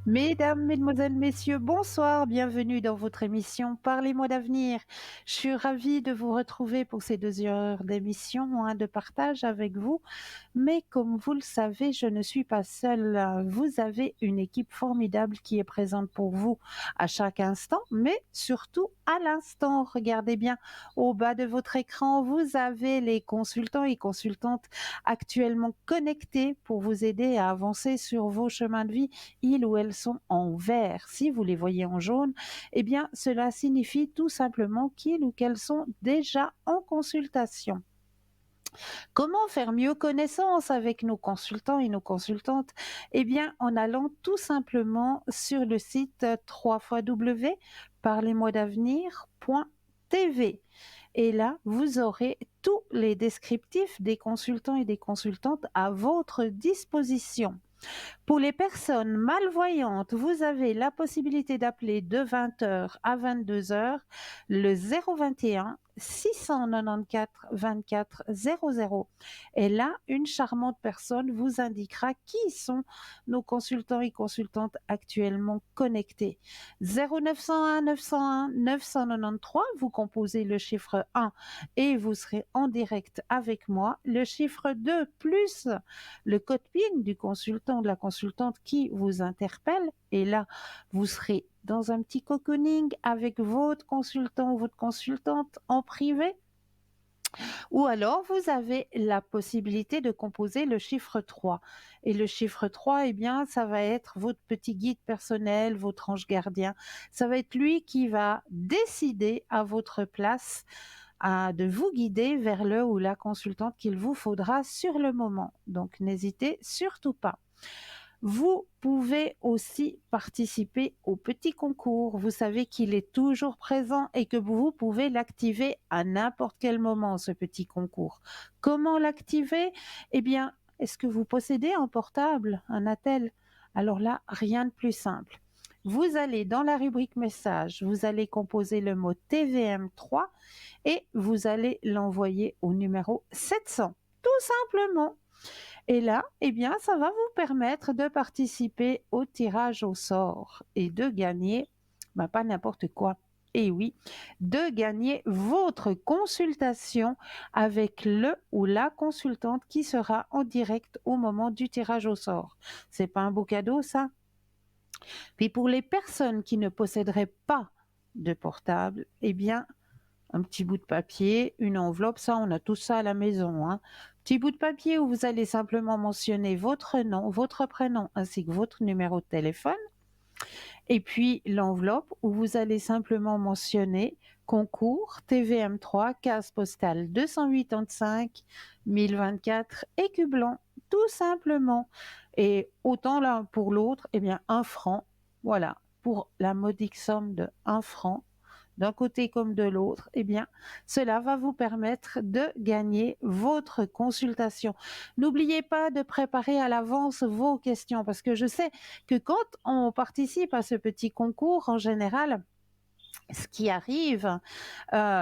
Mesdames, mesdemoiselles, messieurs, bonsoir, bienvenue dans votre émission Parlez-moi d'avenir. Je suis ravie de vous retrouver pour ces 2 heures d'émission, de partage avec vous. Mais comme vous le savez, je ne suis pas seule. Vous avez une équipe formidable qui est présente pour vous à chaque instant, mais surtout à l'instant. Regardez bien au bas de votre écran, vous avez les consultants et consultantes actuellement connectés pour vous aider à avancer sur vos chemins de vie. Ils ou elles sont en vert. Si vous les voyez en jaune, eh bien, cela signifie tout simplement qu'ils ou qu'elles sont déjà en consultation. Comment faire mieux connaissance avec nos consultants et nos consultantes? Eh bien, en allant tout simplement sur le site www.parlez-moi-d'avenir.tv. Et là, vous aurez tous les descriptifs des consultants et des consultantes à votre disposition. Pour les personnes malvoyantes, vous avez la possibilité d'appeler de 20 heures à 22 heures le 021 694 24 00. Et là, une charmante personne vous indiquera qui sont nos consultants et consultantes actuellement connectés. 0901 901 993, vous composez le chiffre 1 et vous serez en direct avec moi. Le chiffre 2 plus le code PIN du consultant ou de la consultante qui vous interpelle. Et là, vous serez dans un petit cocooning avec votre consultant ou votre consultante en privé. Ou alors, vous avez la possibilité de composer le chiffre 3. Et le chiffre 3, eh bien, ça va être votre petit guide personnel, votre ange gardien. Ça va être lui qui va décider à votre place de vous guider vers le ou la consultante qu'il vous faudra sur le moment. Donc, n'hésitez surtout pas. Vous pouvez aussi participer au petit concours. Vous savez qu'il est toujours présent et que vous pouvez l'activer à n'importe quel moment, ce petit concours. Comment l'activer? Eh bien, est-ce que vous possédez un portable, un attel? Alors là, rien de plus simple. Vous allez dans la rubrique message, vous allez composer le mot TVM3 et vous allez l'envoyer au numéro 700, tout simplement. Et là, eh bien, ça va vous permettre de participer au tirage au sort et de gagner, pas n'importe quoi. Et oui, de gagner votre consultation avec le ou la consultante qui sera en direct au moment du tirage au sort. C'est pas un beau cadeau, ça? Puis pour les personnes qui ne posséderaient pas de portable, eh bien, un petit bout de papier, une enveloppe, ça, on a tout ça à la maison, hein. Petit bout de papier où vous allez simplement mentionner votre nom, votre prénom ainsi que votre numéro de téléphone. Et puis l'enveloppe où vous allez simplement mentionner concours TVM3, case postale 285 1024 écu blanc, tout simplement. Et autant l'un pour l'autre, eh bien 1 franc, voilà, pour la modique somme de 1 franc d'un côté comme de l'autre, eh bien, cela va vous permettre de gagner votre consultation. N'oubliez pas de préparer à l'avance vos questions parce que je sais que quand on participe à ce petit concours, en général, ce qui arrive,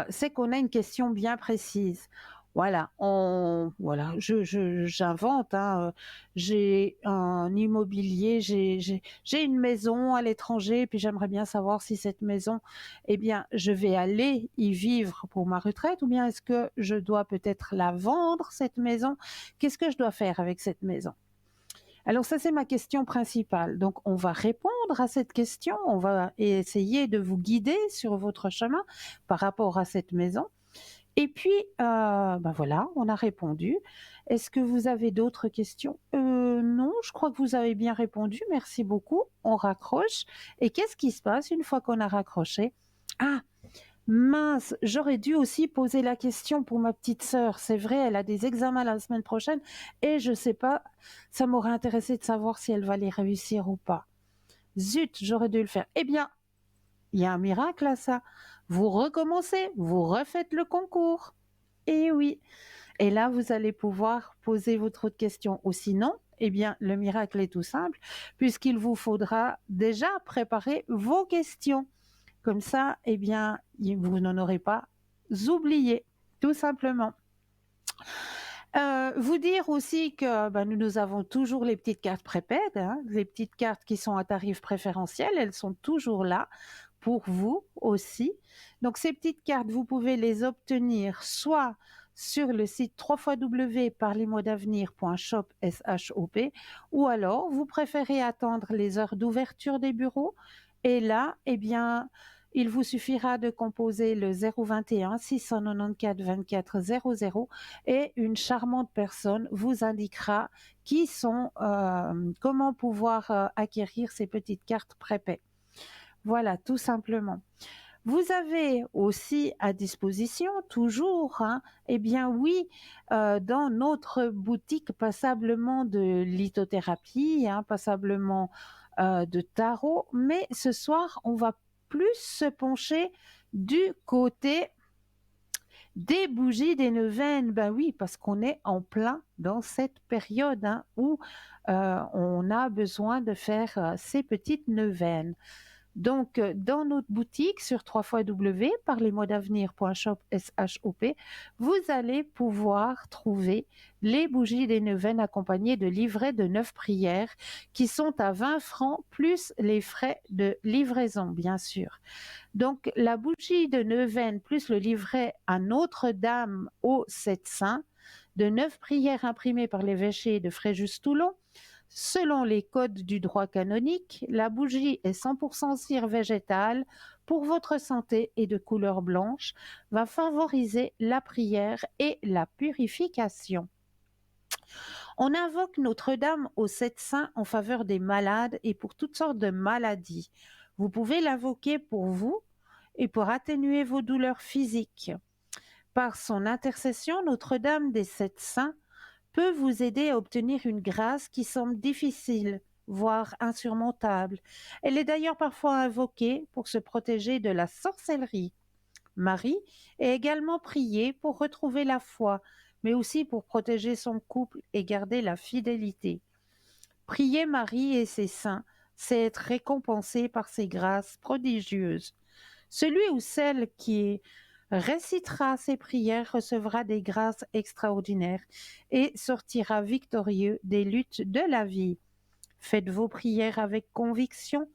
c'est qu'on a une question bien précise. Voilà, j'invente, hein, j'ai un immobilier, j'ai une maison à l'étranger, puis j'aimerais bien savoir si cette maison, eh bien, je vais aller y vivre pour ma retraite ou bien est-ce que je dois peut-être la vendre, cette maison? Qu'est-ce que je dois faire avec cette maison? Alors ça, c'est ma question principale. Donc, on va répondre à cette question, on va essayer de vous guider sur votre chemin par rapport à cette maison. Et puis, voilà, on a répondu. Est-ce que vous avez d'autres questions? Non, je crois que vous avez bien répondu. Merci beaucoup. On raccroche. Et qu'est-ce qui se passe une fois qu'on a raccroché? Ah, mince, j'aurais dû aussi poser la question pour ma petite sœur. C'est vrai, elle a des examens la semaine prochaine et je sais pas, ça m'aurait intéressé de savoir si elle va les réussir ou pas. Zut, j'aurais dû le faire. Eh bien, il y a un miracle à ça. Vous recommencez, vous refaites le concours. Et oui. Et là, vous allez pouvoir poser votre autre question. Ou sinon, eh bien, le miracle est tout simple, puisqu'il vous faudra déjà préparer vos questions. Comme ça, eh bien, vous n'en aurez pas oublié, tout simplement. Vous dire aussi que, nous avons toujours les petites cartes prépaid, hein, les petites cartes qui sont à tarif préférentiel, elles sont toujours là pour vous aussi. Donc ces petites cartes, vous pouvez les obtenir soit sur le site www.parlezmoi-d'avenir.shop, S-H-O-P, ou alors vous préférez attendre les heures d'ouverture des bureaux et là, eh bien, il vous suffira de composer le 021 694 24 00 et une charmante personne vous indiquera comment pouvoir acquérir ces petites cartes prépaid. Voilà, tout simplement. Vous avez aussi à disposition toujours, hein, eh bien oui, dans notre boutique passablement de lithothérapie, hein, passablement de tarot, mais ce soir, on va plus se pencher du côté des bougies des neuvaines. Ben oui, parce qu'on est en plein dans cette période, hein, où on a besoin de faire ces petites neuvaines. Donc, dans notre boutique sur www.parlezmoi-d'avenir.shop, S-H-O-P, vous allez pouvoir trouver les bougies des neuvaines accompagnées de livrets de 9 prières qui sont à 20 francs plus les frais de livraison, bien sûr. Donc, la bougie de neuvaine plus le livret à Notre-Dame aux 7 saints de 9 prières imprimées par l'évêché de Fréjus-Toulon. Selon les codes du droit canonique, la bougie est 100% cire végétale pour votre santé et de couleur blanche, va favoriser la prière et la purification. On invoque Notre-Dame aux 7 saints en faveur des malades et pour toutes sortes de maladies. Vous pouvez l'invoquer pour vous et pour atténuer vos douleurs physiques. Par son intercession, Notre-Dame des 7 saints peut vous aider à obtenir une grâce qui semble difficile, voire insurmontable. Elle est d'ailleurs parfois invoquée pour se protéger de la sorcellerie. Marie est également priée pour retrouver la foi, mais aussi pour protéger son couple et garder la fidélité. Prier Marie et ses saints, c'est être récompensé par ses grâces prodigieuses. Celui ou celle qui récitera ses prières recevra des grâces extraordinaires et sortira victorieux des luttes de la vie. Faites vos prières avec conviction,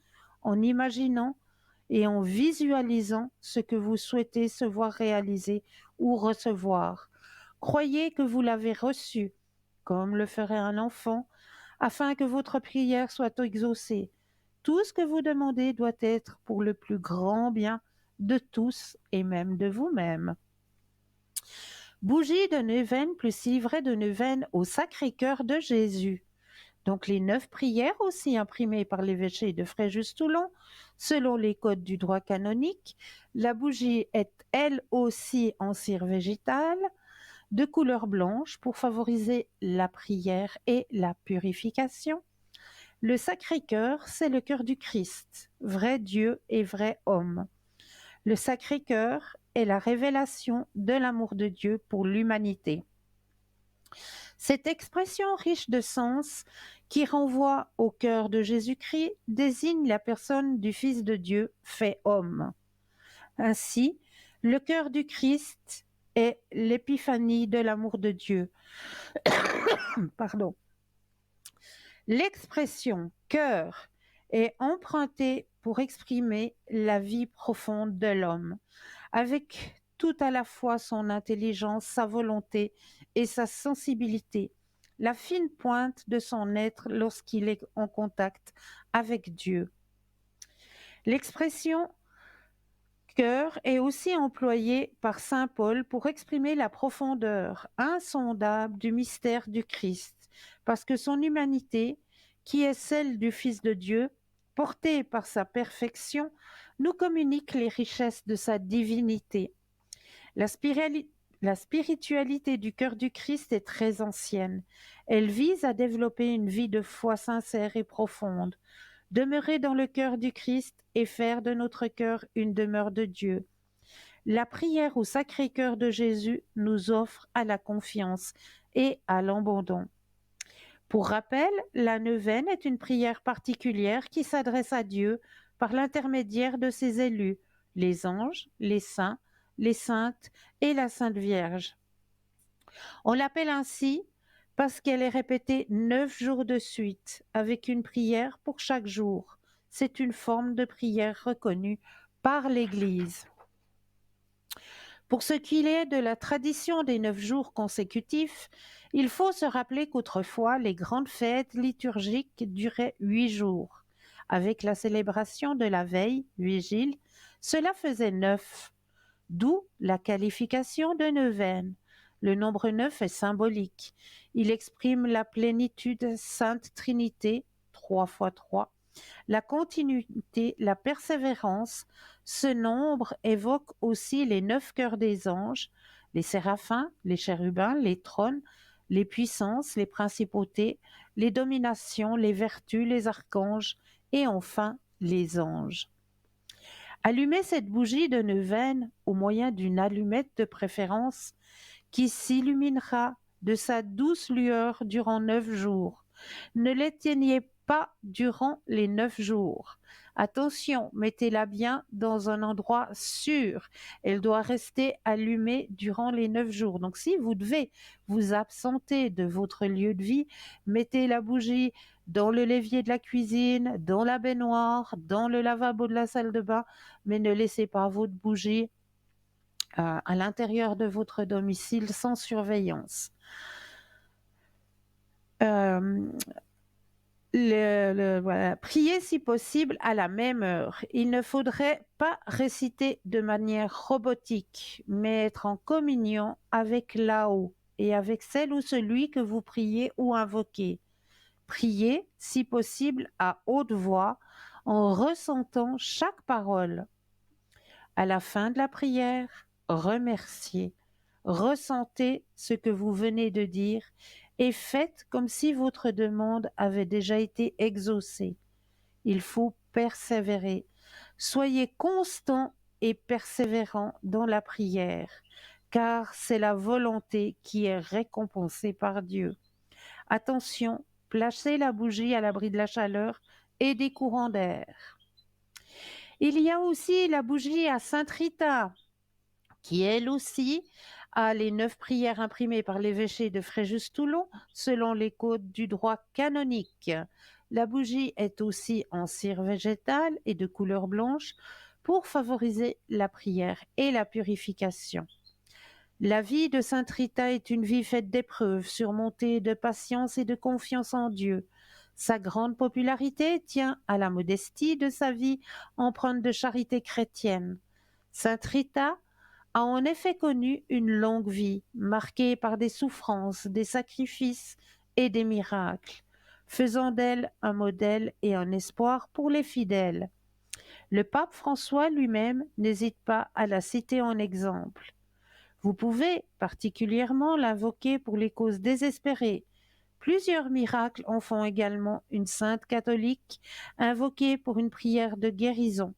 en imaginant et en visualisant ce que vous souhaitez se voir réaliser ou recevoir. Croyez que vous l'avez reçu, comme le ferait un enfant, afin que votre prière soit exaucée. Tout ce que vous demandez doit être pour le plus grand bien de tous et même de vous-même. Bougie de neuvaine plus livret de neuvaine au Sacré-Cœur de Jésus. Donc les 9 prières aussi imprimées par l'évêché de Fréjus-Toulon, selon les codes du droit canonique. La bougie est elle aussi en cire végétale, de couleur blanche pour favoriser la prière et la purification. Le Sacré-Cœur, c'est le cœur du Christ, vrai Dieu et vrai homme. Le Sacré-Cœur est la révélation de l'amour de Dieu pour l'humanité. Cette expression riche de sens qui renvoie au cœur de Jésus-Christ désigne la personne du Fils de Dieu fait homme. Ainsi, le cœur du Christ est l'épiphanie de l'amour de Dieu. Pardon. L'expression cœur est empruntée pour exprimer la vie profonde de l'homme, avec tout à la fois son intelligence, sa volonté et sa sensibilité, la fine pointe de son être lorsqu'il est en contact avec Dieu. L'expression cœur est aussi employée par saint Paul pour exprimer la profondeur insondable du mystère du Christ, parce que son humanité, qui est celle du Fils de Dieu, portée par sa perfection, nous communique les richesses de sa divinité. La spiritualité du cœur du Christ est très ancienne. Elle vise à développer une vie de foi sincère et profonde, demeurer dans le cœur du Christ et faire de notre cœur une demeure de Dieu. La prière au Sacré-Cœur de Jésus nous offre à la confiance et à l'abandon. Pour rappel, la neuvaine est une prière particulière qui s'adresse à Dieu par l'intermédiaire de ses élus, les anges, les saints, les saintes et la Sainte Vierge. On l'appelle ainsi parce qu'elle est répétée 9 jours de suite, avec une prière pour chaque jour. C'est une forme de prière reconnue par l'Église. Pour ce qu'il est de la tradition des 9 jours consécutifs, il faut se rappeler qu'autrefois, les grandes fêtes liturgiques duraient 8 jours. Avec la célébration de la veille, vigile, cela faisait 9, d'où la qualification de neuvaine. Le nombre 9 est symbolique. Il exprime la plénitude Sainte Trinité, 3 fois 3, la continuité, la persévérance. Ce nombre évoque aussi les 9 cœurs des anges, les séraphins, les chérubins, les trônes, les puissances, les principautés, les dominations, les vertus, les archanges et enfin les anges. Allumez cette bougie de neuvaine au moyen d'une allumette de préférence qui s'illuminera de sa douce lueur durant 9 jours. Ne l'éteignez pas durant les 9 jours. Attention, mettez-la bien dans un endroit sûr. Elle doit rester allumée durant les 9 jours. Donc si vous devez vous absenter de votre lieu de vie, mettez la bougie dans le l'évier de la cuisine, dans la baignoire, dans le lavabo de la salle de bain, mais ne laissez pas votre bougie à l'intérieur de votre domicile sans surveillance. Voilà. Priez si possible à la même heure. Il ne faudrait pas réciter de manière robotique, mais être en communion avec là-haut et avec celle ou celui que vous priez ou invoquez. Priez si possible à haute voix en ressentant chaque parole. À la fin de la prière, remerciez, ressentez ce que vous venez de dire et faites comme si votre demande avait déjà été exaucée. Il faut persévérer. Soyez constant et persévérant dans la prière, car c'est la volonté qui est récompensée par Dieu. Attention, placez la bougie à l'abri de la chaleur et des courants d'air. Il y a aussi la bougie à Sainte Rita, qui elle aussi a les 9 prières imprimées par l'évêché de Fréjus-Toulon selon les codes du droit canonique. La bougie est aussi en cire végétale et de couleur blanche pour favoriser la prière et la purification. La vie de Sainte Rita est une vie faite d'épreuves, surmontée de patience et de confiance en Dieu. Sa grande popularité tient à la modestie de sa vie empreinte de charité chrétienne. Sainte Rita a en effet connu une longue vie, marquée par des souffrances, des sacrifices et des miracles, faisant d'elle un modèle et un espoir pour les fidèles. Le pape François lui-même n'hésite pas à la citer en exemple. Vous pouvez particulièrement l'invoquer pour les causes désespérées. Plusieurs miracles en font également une sainte catholique invoquée pour une prière de guérison.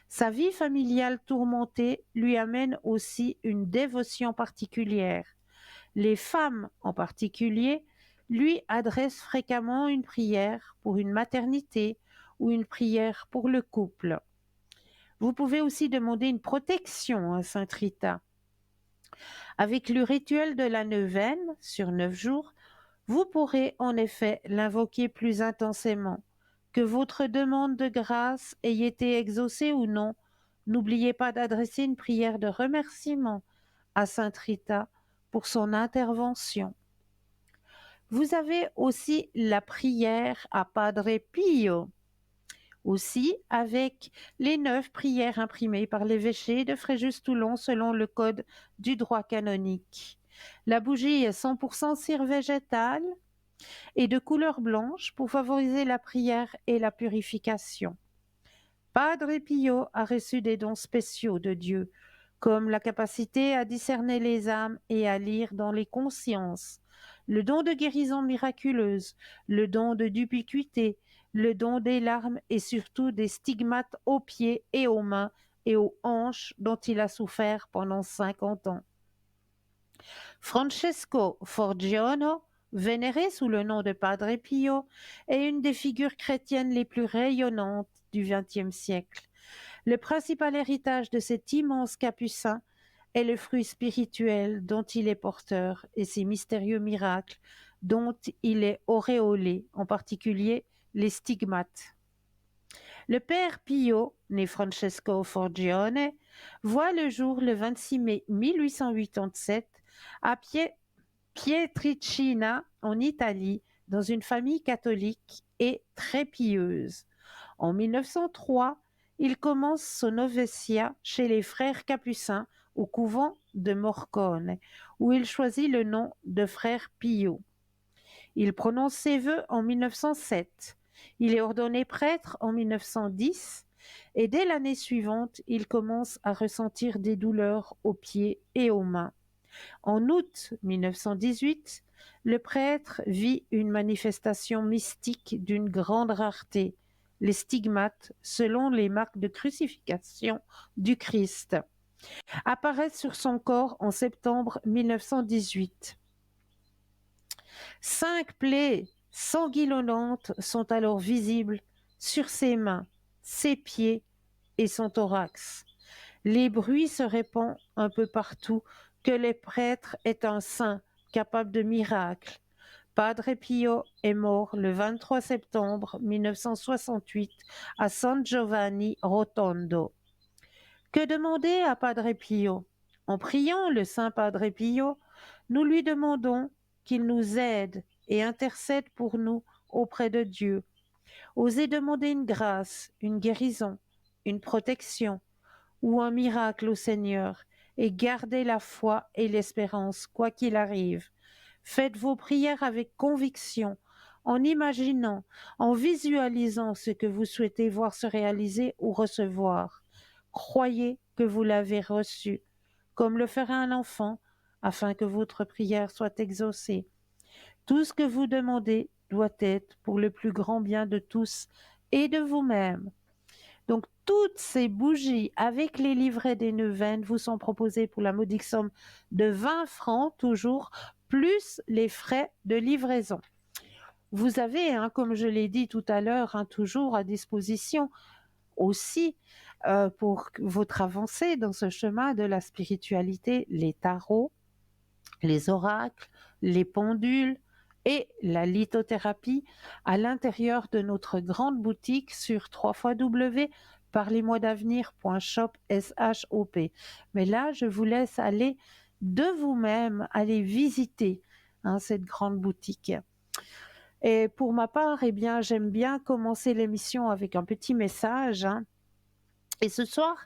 Sa vie familiale tourmentée lui amène aussi une dévotion particulière. Les femmes en particulier lui adressent fréquemment une prière pour une maternité ou une prière pour le couple. Vous pouvez aussi demander une protection à Sainte Rita. Avec le rituel de la neuvaine, sur 9 jours, vous pourrez en effet l'invoquer plus intensément. Que votre demande de grâce ait été exaucée ou non, n'oubliez pas d'adresser une prière de remerciement à Sainte Rita pour son intervention. Vous avez aussi la prière à Padre Pio, aussi avec les 9 prières imprimées par l'évêché de Fréjus-Toulon selon le code du droit canonique. La bougie est 100% cire végétale et de couleur blanche pour favoriser la prière et la purification. Padre Pio a reçu des dons spéciaux de Dieu, comme la capacité à discerner les âmes et à lire dans les consciences, le don de guérison miraculeuse, le don de d'ubiquité, le don des larmes et surtout des stigmates aux pieds et aux mains et aux hanches dont il a souffert pendant 50 ans. Francesco Forgione, vénéré sous le nom de Padre Pio, est une des figures chrétiennes les plus rayonnantes du XXe siècle. Le principal héritage de cet immense capucin est le fruit spirituel dont il est porteur et ses mystérieux miracles dont il est auréolé, en particulier les stigmates. Le père Pio, né Francesco Forgione, voit le jour le 26 mai 1887 à Pietricina, en Italie, dans une famille catholique et très pieuse. En 1903, il commence son noviciat chez les frères capucins au couvent de Morcone, où il choisit le nom de frère Pio. Il prononce ses vœux en 1907. Il est ordonné prêtre en 1910 et dès l'année suivante, il commence à ressentir des douleurs aux pieds et aux mains. En août 1918, le prêtre vit une manifestation mystique d'une grande rareté, les stigmates, selon les marques de crucifixion du Christ, apparaissent sur son corps en septembre 1918. 5 plaies sanguinolentes sont alors visibles sur ses mains, ses pieds et son thorax. Les bruits se répandent un peu partout que le prêtre est un saint capable de miracles. Padre Pio est mort le 23 septembre 1968 à San Giovanni Rotondo. Que demander à Padre Pio? En priant le saint Padre Pio, nous lui demandons qu'il nous aide et intercède pour nous auprès de Dieu. Osez demander une grâce, une guérison, une protection ou un miracle au Seigneur et gardez la foi et l'espérance, quoi qu'il arrive. Faites vos prières avec conviction, en imaginant, en visualisant ce que vous souhaitez voir se réaliser ou recevoir. Croyez que vous l'avez reçu, comme le ferait un enfant, afin que votre prière soit exaucée. Tout ce que vous demandez doit être pour le plus grand bien de tous et de vous-même. Donc, toutes ces bougies avec les livrets des neuvaines vous sont proposées pour la modique somme de 20 francs, toujours, plus les frais de livraison. Vous avez, comme je l'ai dit tout à l'heure, toujours à disposition aussi pour votre avancée dans ce chemin de la spiritualité, les tarots, les oracles, les pendules et la lithothérapie à l'intérieur de notre grande boutique sur www.parlez-moi-d'avenir.shop. Mais là, je vous laisse aller de vous-même, aller visiter cette grande boutique. Et pour ma part, j'aime bien commencer l'émission avec un petit message. Et ce soir,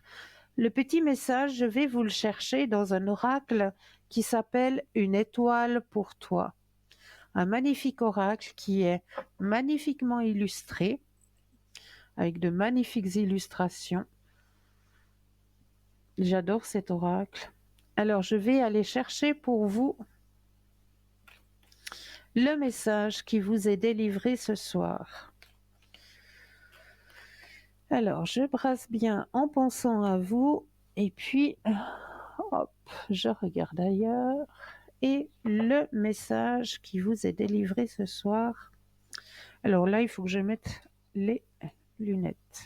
le petit message, je vais vous le chercher dans un oracle qui s'appelle « Une étoile pour toi ». Un magnifique oracle qui est magnifiquement illustré, avec de magnifiques illustrations. J'adore cet oracle. Alors, je vais aller chercher pour vous le message qui vous est délivré ce soir. Alors, je brasse bien en pensant à vous, et puis, hop, je regarde ailleurs. Et le message qui vous est délivré ce soir. Alors là, il faut que je mette les lunettes.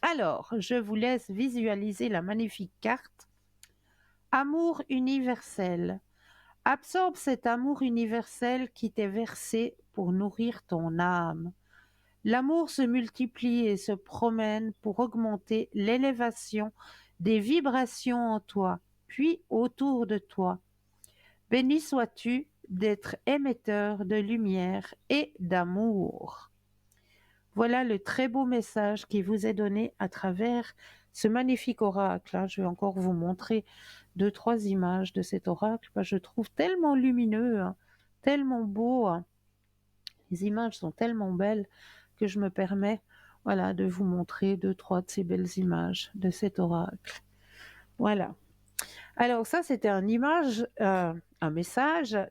Alors, je vous laisse visualiser la magnifique carte. Amour universel. Absorbe cet amour universel qui t'est versé pour nourrir ton âme. L'amour se multiplie et se promène pour augmenter l'élévation des vibrations en toi, puis autour de toi. Béni sois-tu d'être émetteur de lumière et d'amour. Voilà le très beau message qui vous est donné à travers ce magnifique oracle. Je vais encore vous montrer 2-3 images de cet oracle. Je trouve tellement lumineux, tellement beau. Les images sont tellement belles que je me permets de vous montrer 2-3 de ces belles images de cet oracle. Voilà. Alors ça, c'était un message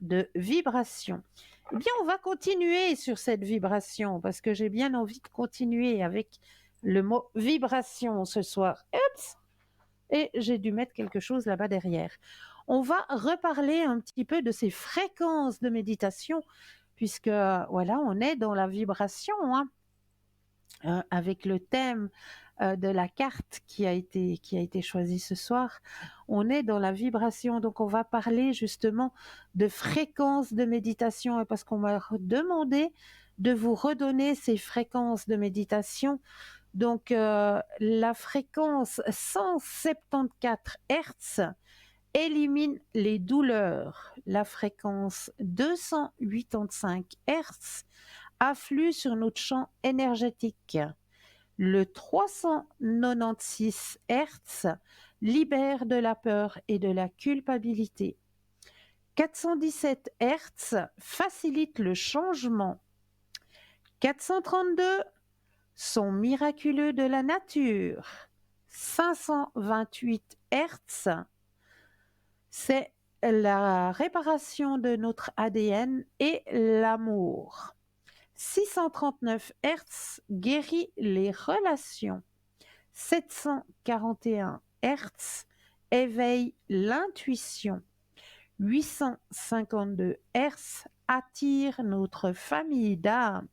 de vibration. Eh bien, on va continuer sur cette vibration parce que j'ai bien envie de continuer avec le mot vibration ce soir. Oups! Et j'ai dû mettre quelque chose là-bas derrière. On va reparler un petit peu de ces fréquences de méditation puisque, on est dans la vibration, avec le thème de la carte qui a été choisie ce soir, on est dans la vibration. Donc, on va parler justement de fréquences de méditation et parce qu'on m'a demandé de vous redonner ces fréquences de méditation. Donc, la fréquence 174 Hertz élimine les douleurs. La fréquence 285 Hertz afflue sur notre champ énergétique. Le 396 Hertz libère de la peur et de la culpabilité. 417 Hertz facilite le changement. 432 sont miraculeux de la nature. 528 Hertz, c'est la réparation de notre ADN et l'amour. 639 Hertz guérit les relations. 741 Hertz éveille l'intuition. 852 Hertz attire notre famille d'âme.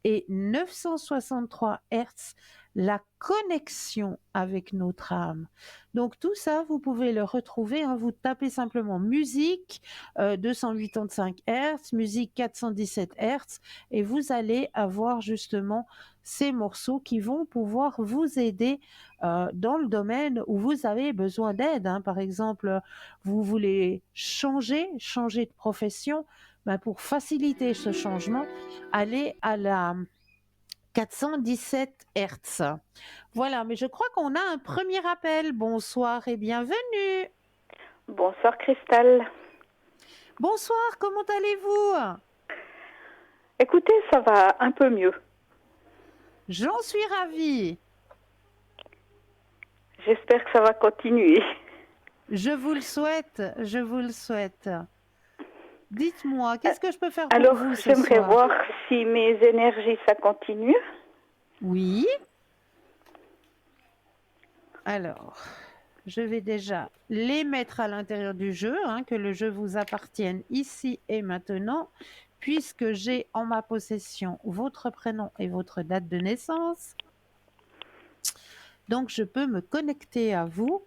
Et 963 Hertz, la connexion avec notre âme. Donc tout ça, vous pouvez le retrouver, hein, vous tapez simplement musique 285 Hertz, musique 417 Hertz, et vous allez avoir justement ces morceaux qui vont pouvoir vous aider dans le domaine où vous avez besoin d'aide. Hein. Par exemple, vous voulez changer de profession, ben pour faciliter ce changement, allez à la 417 Hertz. Voilà, mais je crois qu'on a un premier appel. Bonsoir et bienvenue. Bonsoir Christelle. Bonsoir, comment allez-vous? Écoutez, ça va un peu mieux. J'en suis ravie. J'espère que ça va continuer. Je vous le souhaite, je vous le souhaite. Dites-moi, qu'est-ce que je peux faire pour Alors, vous ce j'aimerais soir? voir si mes énergies, ça continue. Oui. Alors, je vais déjà les mettre à l'intérieur du jeu, hein, que le jeu vous appartienne ici et maintenant, puisque j'ai en ma possession votre prénom et votre date de naissance. Donc, je peux me connecter à vous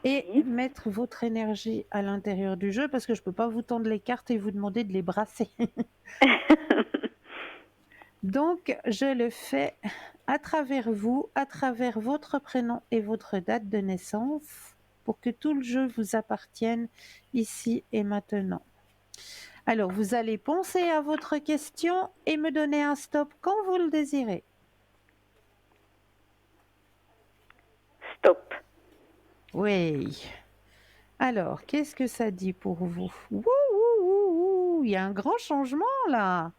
et Oui. mettre votre énergie à l'intérieur du jeu, parce que je ne peux pas vous tendre les cartes et vous demander de les brasser. Donc, je le fais à travers vous, à travers votre prénom et votre date de naissance, pour que tout le jeu vous appartienne ici et maintenant. Alors, vous allez penser à votre question et me donner un stop quand vous le désirez. Stop. Oui. Alors, qu'est-ce que ça dit pour vous? Ouh, ouh, ouh, ouh, il y a un grand changement là.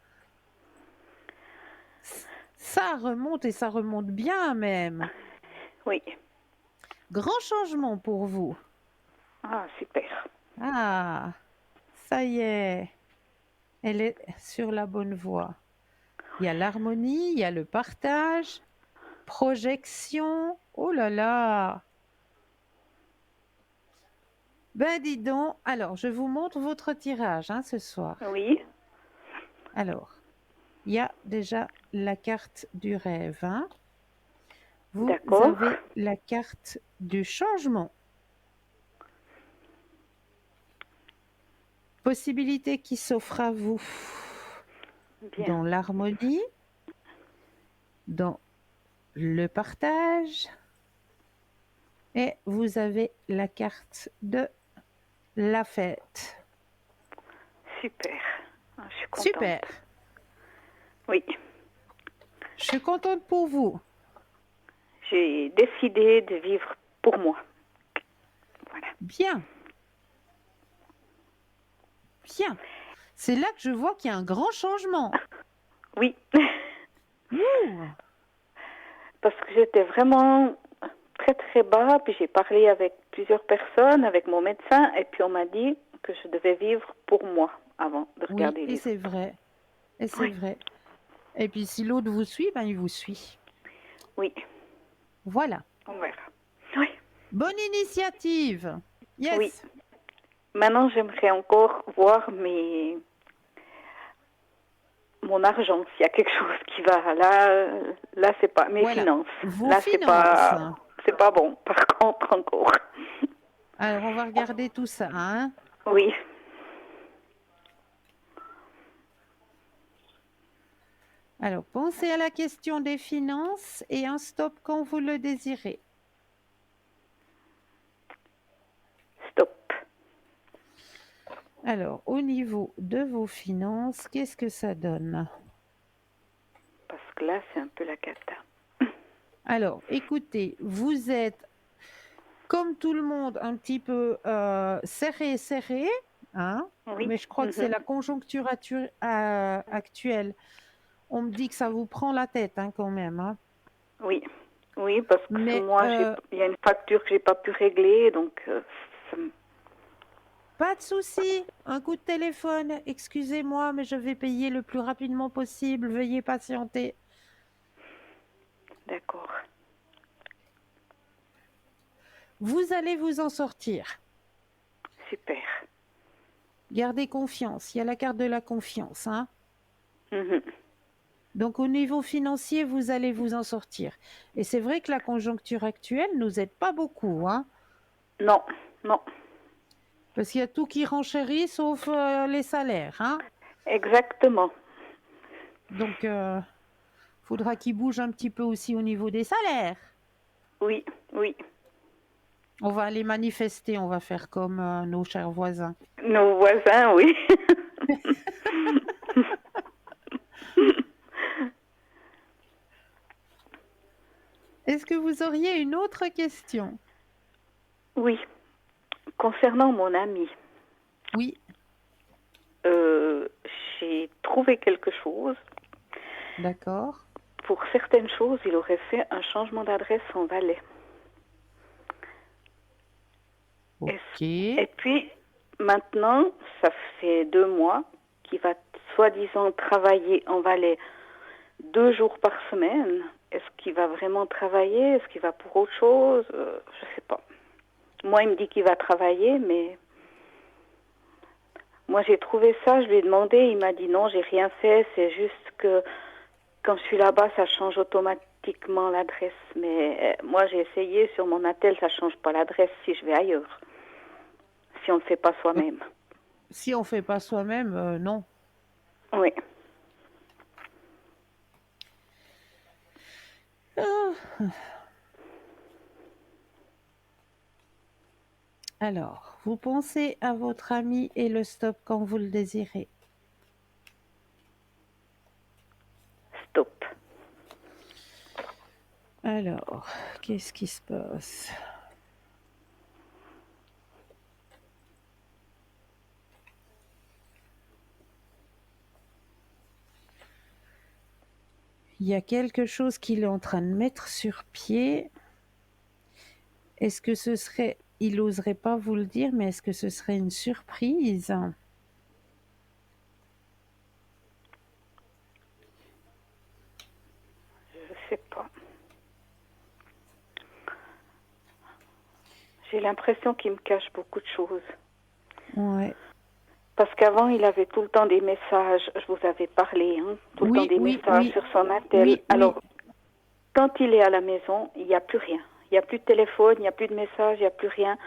Ça remonte et ça remonte bien même. Oui. Grand changement pour vous. Ah, super. Ah, ça y est. Elle est sur la bonne voie. Il y a l'harmonie, il y a le partage, projection. Oh là là. Ben dis donc, alors je vous montre votre tirage hein, ce soir. Oui. Alors, il y a déjà la carte du rêve. Hein. Vous D'accord. avez la carte du changement. Possibilité qui s'offre à vous Bien. dans l'harmonie, dans le partage, et vous avez la carte de la fête. Super. Ah, je suis contente. Super. Oui. Je suis contente pour vous. J'ai décidé de vivre pour moi. Voilà. Bien. Bien. C'est là que je vois qu'il y a un grand changement. Oui. Ouh. Parce que j'étais vraiment très très bas, puis j'ai parlé avec plusieurs personnes, avec mon médecin, et puis on m'a dit que je devais vivre pour moi avant de regarder Oui, les et autres. c'est vrai. Et c'est Oui. vrai. Et puis si l'autre vous suit, ben il vous suit. Oui, Voilà. on verra. Oui. Bonne initiative. Yes. Oui. Maintenant, j'aimerais encore voir mon argent, s'il y a quelque chose qui va. Là, c'est pas mes Voilà. finances. Vos Là, finances. c'est pas bon. Par contre, encore. Alors, on va regarder tout ça, hein. Oui, Alors, pensez à la question des finances et un stop quand vous le désirez. stop. Alors, au niveau de vos finances, qu'est-ce que ça donne? Parce que là, c'est un peu la cata. Alors, écoutez, vous êtes, comme tout le monde, un petit peu serré, hein, Oui. mais je crois que c'est la conjoncture actuelle. On me dit que ça vous prend la tête, hein, quand même, hein. Oui. Oui, parce que Mais moi, il y a une facture que j'ai pas pu régler, donc ça me- pas de souci, un coup de téléphone. Excusez-moi, mais je vais payer le plus rapidement possible. Veuillez patienter. D'accord. Vous allez vous en sortir. Super. Gardez confiance. Il y a la carte de la confiance, hein. Mhm. Donc au niveau financier, vous allez vous en sortir. Et c'est vrai que la conjoncture actuelle nous aide pas beaucoup, hein, Non, non. parce qu'il y a tout qui renchérit sauf les salaires, hein. Exactement. Donc faudra qu'il bouge un petit peu aussi au niveau des salaires. Oui, oui. On va aller manifester, on va faire comme nos chers voisins. Nos voisins, oui. Est-ce que vous auriez une autre question? Oui. Concernant mon ami, Oui, euh, j'ai trouvé quelque chose. d'accord. Pour certaines choses, il aurait fait un changement d'adresse en Valais. Ok. Et puis, maintenant, ça fait 2 mois qu'il va soi-disant travailler en Valais 2 jours par semaine. Est-ce qu'il va vraiment travailler? Est-ce qu'il va pour autre chose? Je sais pas. Moi, il me dit qu'il va travailler, mais moi, j'ai trouvé ça. Je lui ai demandé. Il m'a dit non, j'ai rien fait. C'est juste que quand je suis là-bas, ça change automatiquement l'adresse. Mais moi, j'ai essayé sur mon attel, ça change pas l'adresse si je vais ailleurs. Si on ne le fait pas soi-même. Si on fait pas soi-même, non. Oui. Ah. Alors, vous pensez à votre ami et le stop quand vous le désirez. Stop. Alors, qu'est-ce qui se passe? Il y a quelque chose qu'il est en train de mettre sur pied. Est-ce que ce serait, il n'oserait pas vous le dire, mais est-ce que ce serait une surprise? Je sais pas. J'ai l'impression qu'il me cache beaucoup de choses. Ouais. Parce qu'avant, il avait tout le temps des messages. Je vous avais parlé, hein, tout le temps Oui, des oui, messages oui, sur son attel. oui, oui. Alors, quand il est à la maison, il n'y a plus rien. Il n'y a plus de téléphone, il n'y a plus de messages, il n'y a plus rien.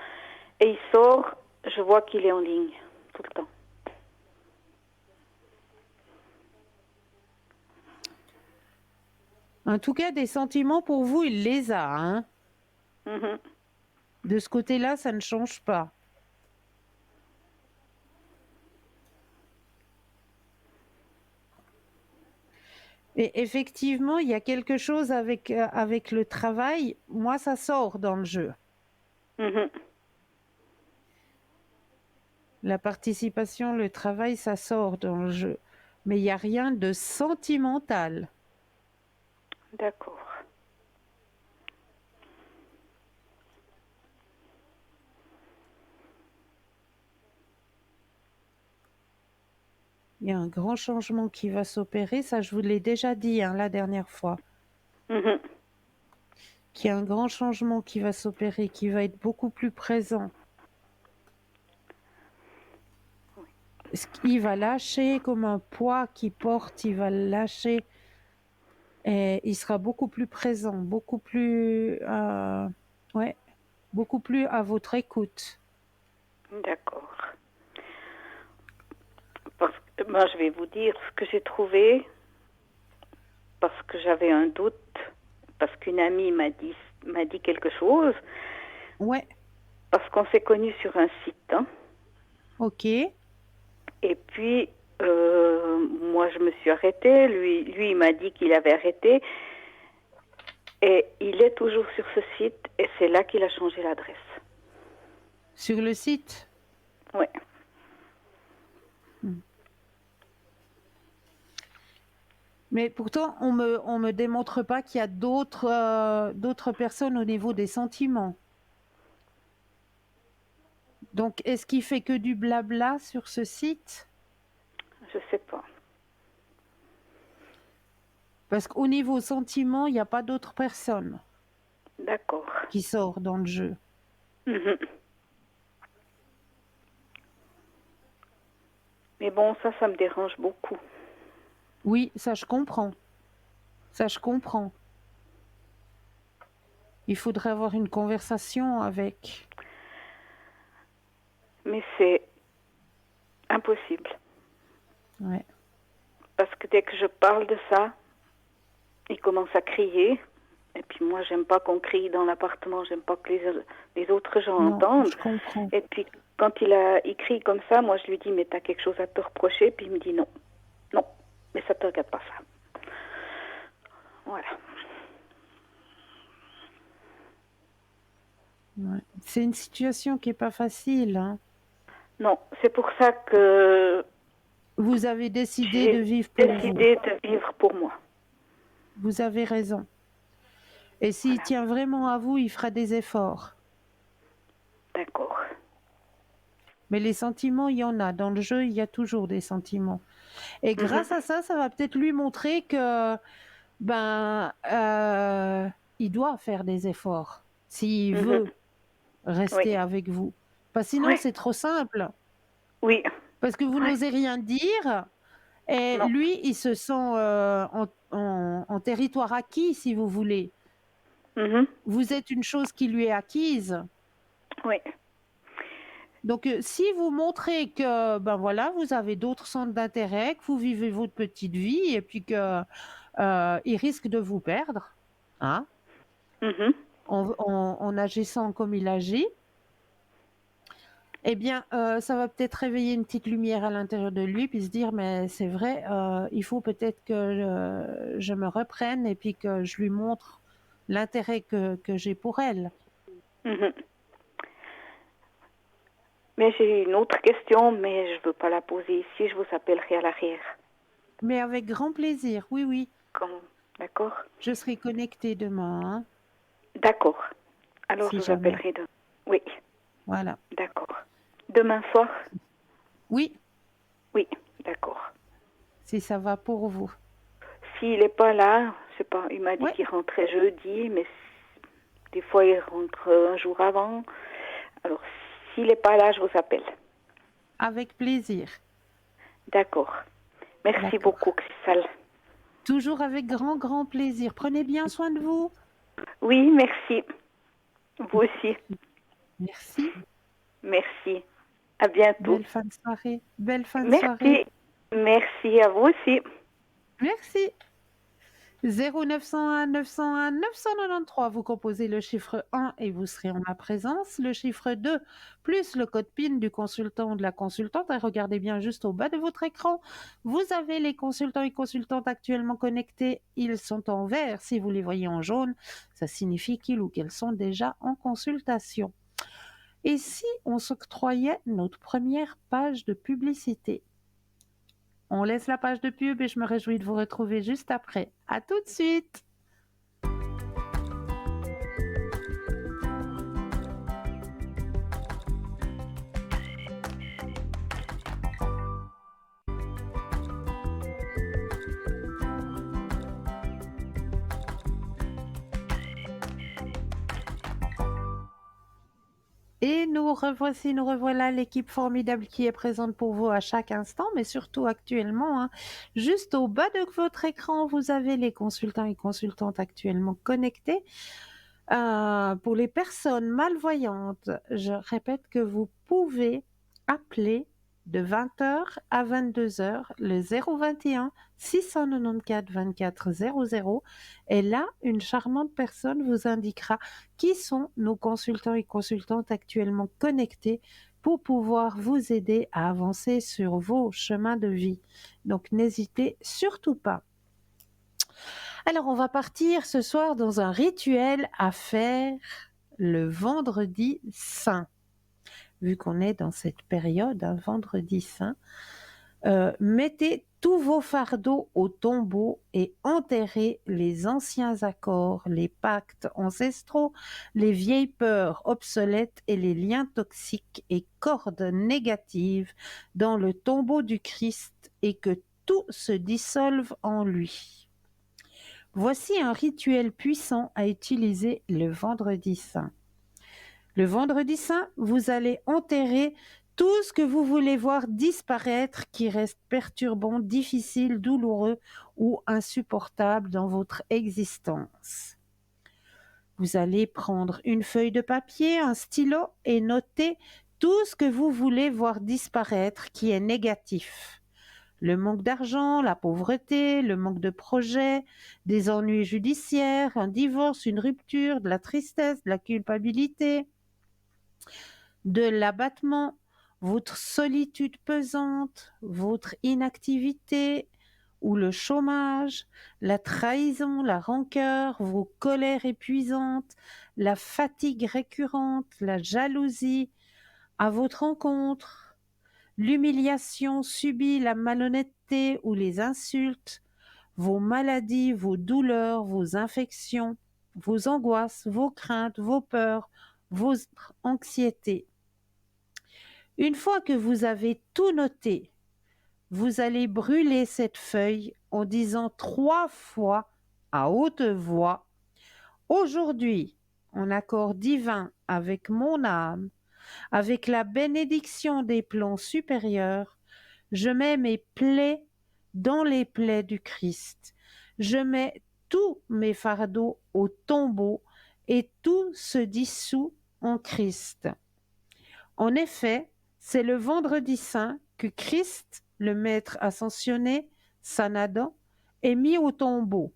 Et il sort, je vois qu'il est en ligne, tout le temps. En tout cas, des sentiments pour vous, il les a, hein. Mhm. De ce côté-là, ça ne change pas. Et effectivement, il y a quelque chose avec le travail. Moi, ça sort dans le jeu. Mhm. La participation, le travail, ça sort dans le jeu. Mais il n'y a rien de sentimental. D'accord. Il y a un grand changement qui va s'opérer. Ça, je vous l'ai déjà dit, hein, la dernière fois. Mhm. Qu'il y a un grand changement qui va s'opérer, qui va être beaucoup plus présent. Il va lâcher comme un poids qu'il porte, il va le lâcher et il sera beaucoup plus présent, ouais, beaucoup plus à votre écoute. D'accord. Parce que moi, je vais vous dire ce que j'ai trouvé, parce que j'avais un doute, parce qu'une amie m'a dit quelque chose, Ouais, parce qu'on s'est connus sur un site. Hein. ok. Et puis, moi, je me suis arrêtée. Lui, il m'a dit qu'il avait arrêté. Et il est toujours sur ce site. Et c'est là qu'il a changé l'adresse. Sur le site? Oui. Mais pourtant, on me démontre pas qu'il y a d'autres personnes au niveau des sentiments. Donc, est-ce qu'il fait que du blabla sur ce site? Je sais pas. Parce qu'au niveau sentiments, il n'y a pas d'autres personnes D'accord. qui sortent dans le jeu. Mhm. Mais bon, ça me dérange beaucoup. Oui, ça je comprends. Ça je comprends. Il faudrait avoir une conversation avec. Mais c'est impossible. Ouais. Parce que dès que je parle de ça, il commence à crier. Et puis moi, j'aime pas qu'on crie dans l'appartement. J'aime pas que les autres gens Non, entendent. je comprends. Et puis, quand il crie comme ça, moi, je lui dis, mais t'as quelque chose à te reprocher? Puis il me dit, non. Non, mais ça te regarde pas, ça. Voilà. Ouais. C'est une situation qui est pas facile, hein. Non, c'est pour ça que Vous avez décidé de j'ai vivre pour vous. décidé de vivre pour moi. Vous avez raison. Et s'il Voilà. tient vraiment à vous, il fera des efforts. D'accord. Mais les sentiments, il y en a. Dans le jeu, il y a toujours des sentiments. Et grâce à ça, ça va peut-être lui montrer que il doit faire des efforts s'il veut rester Oui. avec vous. Parce que sinon, Oui. c'est trop simple. Oui. Parce que vous Oui. n'osez rien dire et Non. lui, il se sent en territoire acquis, si vous voulez. Vous êtes une chose qui lui est acquise. Oui. Donc, si vous montrez que, voilà, vous avez d'autres centres d'intérêt, que vous vivez votre petite vie et puis que il risque de vous perdre, hein, en agissant comme il agit, eh bien, ça va peut-être réveiller une petite lumière à l'intérieur de lui, puis se dire, mais c'est vrai, il faut peut-être que je me reprenne et puis que je lui montre l'intérêt que j'ai pour elle. Mais j'ai une autre question, mais je veux pas la poser ici. Je vous appellerai à l'arrière. Mais avec grand plaisir, oui, oui. D'accord? Je serai connectée demain, hein, D'accord. Alors si je vous jamais. appellerai demain. Oui. Voilà. D'accord. Demain soir? Oui, Oui. D'accord. si ça va pour vous. S'il n'est pas là, je sais pas, il m'a dit Ouais, qu'il rentrait jeudi, mais des fois il rentre un jour avant. Alors, s'il n'est pas là, je vous appelle. avec plaisir. D'accord. Merci D'accord. beaucoup, Cristal. Toujours avec grand, grand plaisir. Prenez bien soin de vous. Oui, merci. Vous aussi. Merci. Merci. À bientôt. Belle fin de soirée. Belle fin de soirée. Merci. Merci à vous aussi. Merci. 0901 901 993, vous composez le chiffre 1 et vous serez en ma présence. Le chiffre 2 plus le code PIN du consultant ou de la consultante. Et regardez bien juste au bas de votre écran. Vous avez les consultants et consultantes actuellement connectés. Ils sont en vert. Si vous les voyez en jaune, ça signifie qu'ils ou qu'elles sont déjà en consultation. Et si on s'octroyait notre première page de publicité? On laisse la page de pub et je me réjouis de vous retrouver juste après. À tout de suite! Et nous revoici, nous revoilà, l'équipe formidable qui est présente pour vous à chaque instant, mais surtout actuellement, hein. Juste au bas de votre écran, vous avez les consultants et consultantes actuellement connectés. Pour les personnes malvoyantes, je répète que vous pouvez appeler de 20h à 22h le 021 694 24 00, et là, une charmante personne vous indiquera qui sont nos consultants et consultantes actuellement connectés pour pouvoir vous aider à avancer sur vos chemins de vie. Donc n'hésitez surtout pas. Alors, on va partir ce soir dans un rituel à faire le vendredi saint. Vu qu'on est dans cette période, un vendredi saint, mettez tous vos fardeaux au tombeau et enterrez les anciens accords, les pactes ancestraux, les vieilles peurs obsolètes et les liens toxiques et cordes négatives dans le tombeau du Christ, et que tout se dissolve en lui. Voici un rituel puissant à utiliser le vendredi saint. Le vendredi saint, vous allez enterrer tout ce que vous voulez voir disparaître qui reste perturbant, difficile, douloureux ou insupportable dans votre existence. Vous allez prendre une feuille de papier, un stylo et noter tout ce que vous voulez voir disparaître qui est négatif. Le manque d'argent, la pauvreté, le manque de projet, des ennuis judiciaires, un divorce, une rupture, de la tristesse, de la culpabilité, de l'abattement, votre solitude pesante, votre inactivité ou le chômage, la trahison, la rancœur, vos colères épuisantes, la fatigue récurrente, la jalousie à votre encontre, l'humiliation subie, la malhonnêteté ou les insultes, vos maladies, vos douleurs, vos infections, vos angoisses, vos craintes, vos peurs, vos anxiétés. Une fois que vous avez tout noté, vous allez brûler cette feuille en disant 3 fois à haute voix: aujourd'hui, en accord divin avec mon âme, avec la bénédiction des plans supérieurs, je mets mes plaies dans les plaies du Christ. Je mets tous mes fardeaux au tombeau et tout se dissout en Christ. En effet, c'est le vendredi saint que Christ, le Maître ascensionné, Sanadon, est mis au tombeau.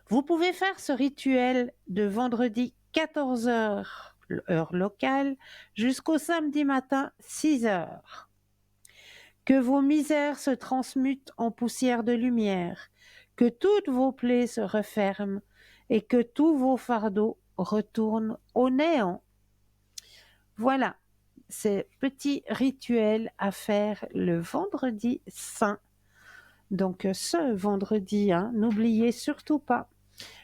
Vous pouvez faire ce rituel de vendredi 14h, heure locale, jusqu'au samedi matin 6h. Que vos misères se transmutent en poussière de lumière, que toutes vos plaies se referment et que tous vos fardeaux retournent au néant. Voilà, ces petits rituels à faire le vendredi saint. Donc ce vendredi, hein, n'oubliez surtout pas.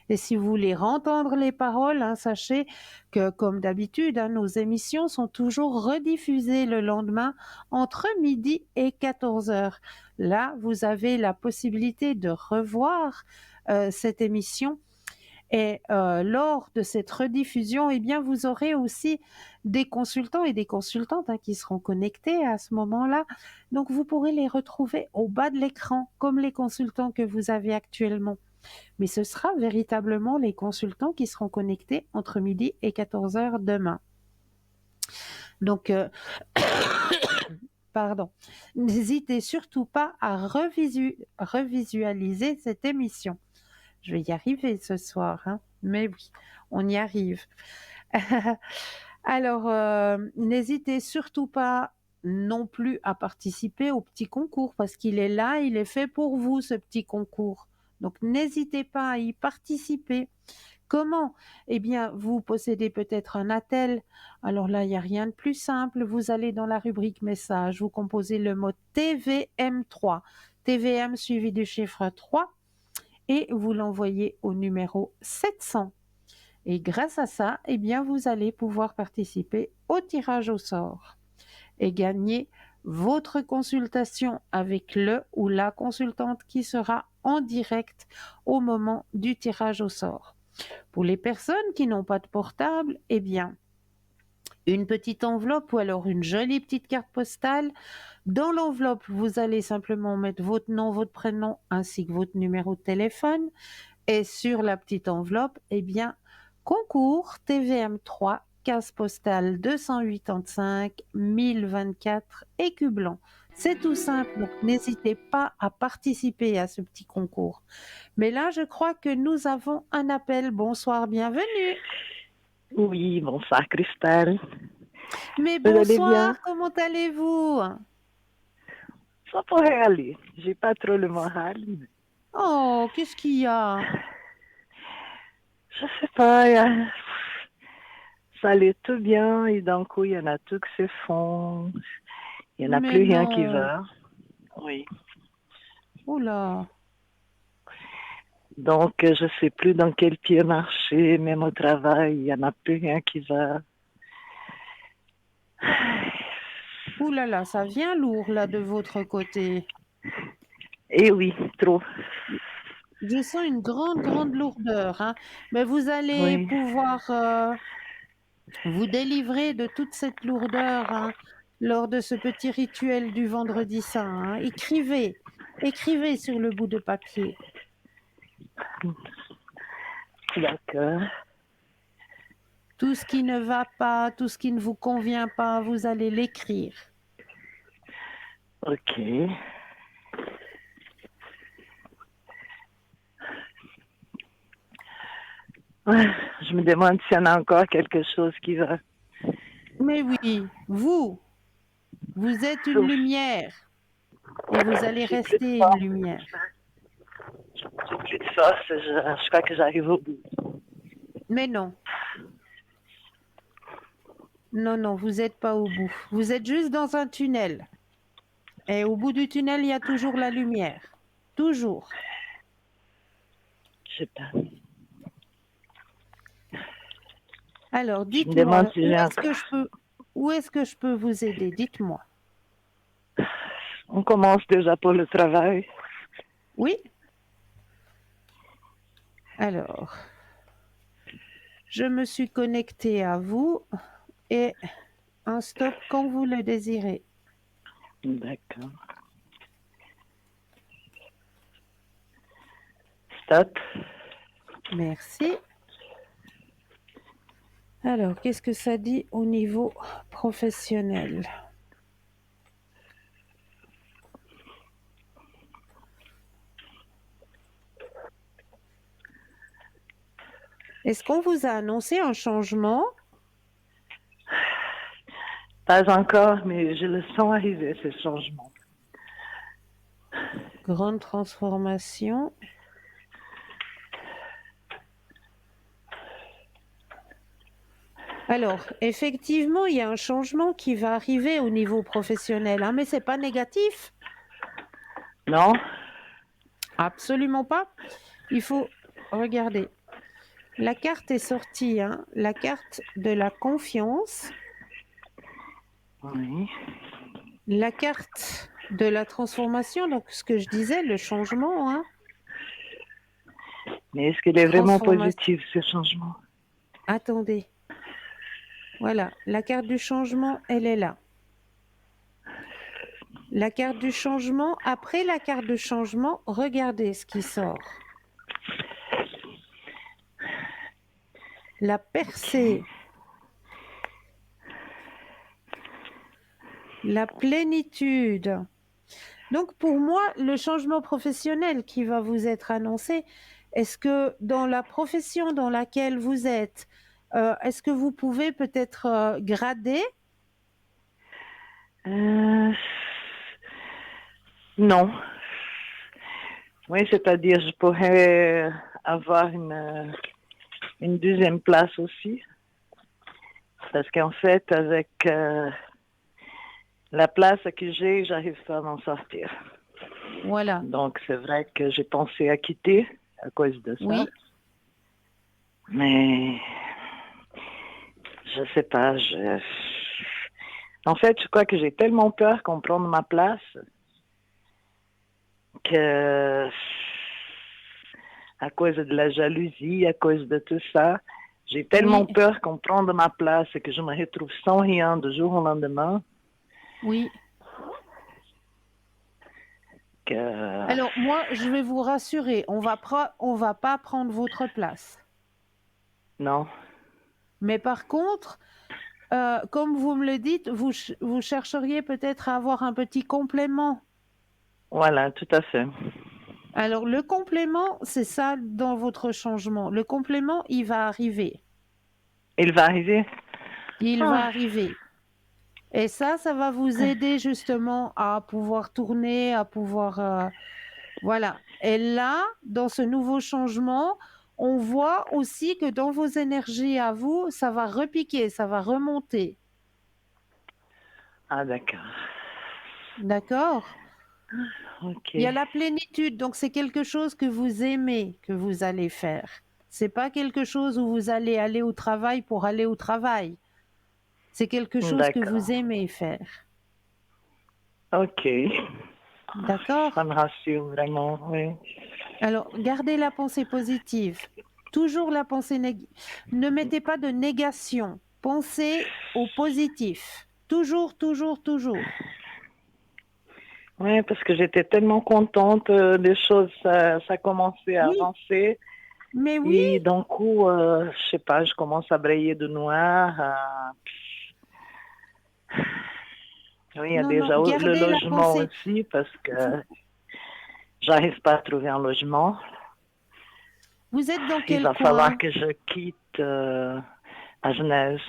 Et si vous voulez entendre les paroles, hein, sachez que, comme d'habitude, hein, nos émissions sont toujours rediffusées le lendemain entre midi et 14h. Là, vous avez la possibilité de revoir cette émission. Et lors de cette rediffusion, eh bien, vous aurez aussi des consultants et des consultantes, hein, qui seront connectés à ce moment-là. Donc, vous pourrez les retrouver au bas de l'écran, comme les consultants que vous avez actuellement. Mais ce sera véritablement les consultants qui seront connectés entre midi et 14h demain. Donc, pardon, n'hésitez surtout pas à revisualiser cette émission. Je vais y arriver ce soir, hein, mais oui, on y arrive. Alors, n'hésitez surtout pas non plus à participer au petit concours, parce qu'il est là, il est fait pour vous, ce petit concours. Donc, n'hésitez pas à y participer. Comment? Eh bien, vous possédez peut-être un attel. Alors là, il n'y a rien de plus simple. Vous allez dans la rubrique message, vous composez le mot TVM3, TVM suivi du chiffre 3, et vous l'envoyez au numéro 700. Et grâce à ça, eh bien, vous allez pouvoir participer au tirage au sort et gagner votre consultation avec le ou la consultante qui sera en direct au moment du tirage au sort. Pour les personnes qui n'ont pas de portable, eh bien, une petite enveloppe ou alors une jolie petite carte postale. Dans l'enveloppe, vous allez simplement mettre votre nom, votre prénom ainsi que votre numéro de téléphone. Et sur la petite enveloppe, eh bien, concours TVM3, case postale 285 1024 Écu Blanc. C'est tout simple, donc n'hésitez pas à participer à ce petit concours. Mais là, je crois que nous avons un appel. Bonsoir, bienvenue. Oui, bonsoir Christelle. Mais Vous allez bien? bonsoir, comment allez-vous? Ça pourrait aller. J'ai pas trop le moral. Oh, qu'est-ce qu'il y a? Je sais pas, ça allait tout bien et d'un coup, il y en a tout qui se font. Il n'y en a Mais plus rien qui non. va. Oui. Oula. Donc, je sais plus dans quel pied marcher, même au travail, il n'y en a plus rien qui va. Ouh là là, ça vient lourd là de votre côté. Eh oui, trop. Je sens une grande lourdeur, hein. Mais vous allez Oui. pouvoir vous délivrer de toute cette lourdeur, hein, lors de ce petit rituel du vendredi saint, hein. Écrivez, écrivez sur le bout de papier. D'accord. Tout ce qui ne va pas, tout ce qui ne vous convient pas, vous allez l'écrire. Ok. Ouais, je me demande s'il y en a encore quelque chose qui va. Mais oui, vous êtes une Sauf, lumière et vous allez j'ai plus de rester une force. lumière. J'ai plus de force. Je crois que j'arrive au bout. Mais non, non, non, vous n'êtes pas au bout. Vous êtes juste dans un tunnel. Et au bout du tunnel, il y a toujours la lumière. Toujours. Je sais pas. Alors, Je me demande dites-moi, si j'ai encore. où est-ce que je peux vous aider? Dites-moi. On commence déjà pour le travail. Oui? Alors, je me suis connectée à vous et un stop quand vous le désirez. D'accord. Stop. Merci. Alors, qu'est-ce que ça dit au niveau professionnel? Est-ce qu'on vous a annoncé un changement? Pas encore, mais je le sens arriver, ce changement. Grande transformation. Alors, effectivement, il y a un changement qui va arriver au niveau professionnel, hein, mais c'est pas négatif. Non? Absolument pas. Il faut regarder. La carte est sortie, hein, la carte de la confiance, Oui. la carte de la transformation, donc ce que je disais, le changement, hein. Mais est-ce qu'il est vraiment Transformation. positif, ce changement? Attendez. Voilà, la carte du changement, elle est là. La carte du changement, après la carte de changement, regardez ce qui sort. La percée, la plénitude. Donc pour moi, le changement professionnel qui va vous être annoncé, est-ce que dans la profession dans laquelle vous êtes, est-ce que vous pouvez peut-être grader? Non. Oui, c'est-à-dire je pourrais avoir une deuxième place aussi. Parce qu'en fait, avec la place que j'ai, j'arrive pas à m'en sortir. Voilà, Donc, c'est vrai que j'ai pensé à quitter à cause de ça. oui. Mais je sais pas. En fait, je crois que j'ai tellement peur qu'on prenne ma place que à cause de la jalousie, à cause de tout ça, J'ai tellement Oui, peur qu'on prenne ma place et que je me retrouve sans rien du jour au lendemain oui. que Alors, moi, je vais vous rassurer, on va pas prendre votre place. non. Mais par contre, comme vous me le dites, vous chercheriez peut-être à avoir un petit complément. Voilà, tout à fait. Alors, le complément, c'est ça dans votre changement. Le complément, il va arriver. Il va arriver. Il va Ah, arriver. Et ça va vous aider justement à pouvoir tourner, à pouvoir... voilà. Et là, dans ce nouveau changement, on voit aussi que dans vos énergies à vous, ça va repiquer, ça va remonter. ah d'accord. D'accord? Ok. Il y a la plénitude, donc c'est quelque chose que vous aimez, que vous allez faire. C'est pas quelque chose où vous allez aller au travail pour aller au travail. C'est quelque chose que D'accord. vous aimez faire. Ok. Ça D'accord? me rassure vraiment, oui. Alors, gardez la pensée positive. Toujours la pensée négative. Ne mettez pas de négation. Pensez au positif. Toujours, toujours, toujours. Oui, parce que j'étais tellement contente, les choses, ça commençait à Oui, avancer. mais oui, Et d'un coup, je sais pas, je commence à brailler de noir. Oui, il y a non, non, déjà le gardez la logement pensée. aussi, parce Vous, que j'arrive pas à trouver un logement. vous êtes dans Il quel va falloir coin? que je quitte à Genève.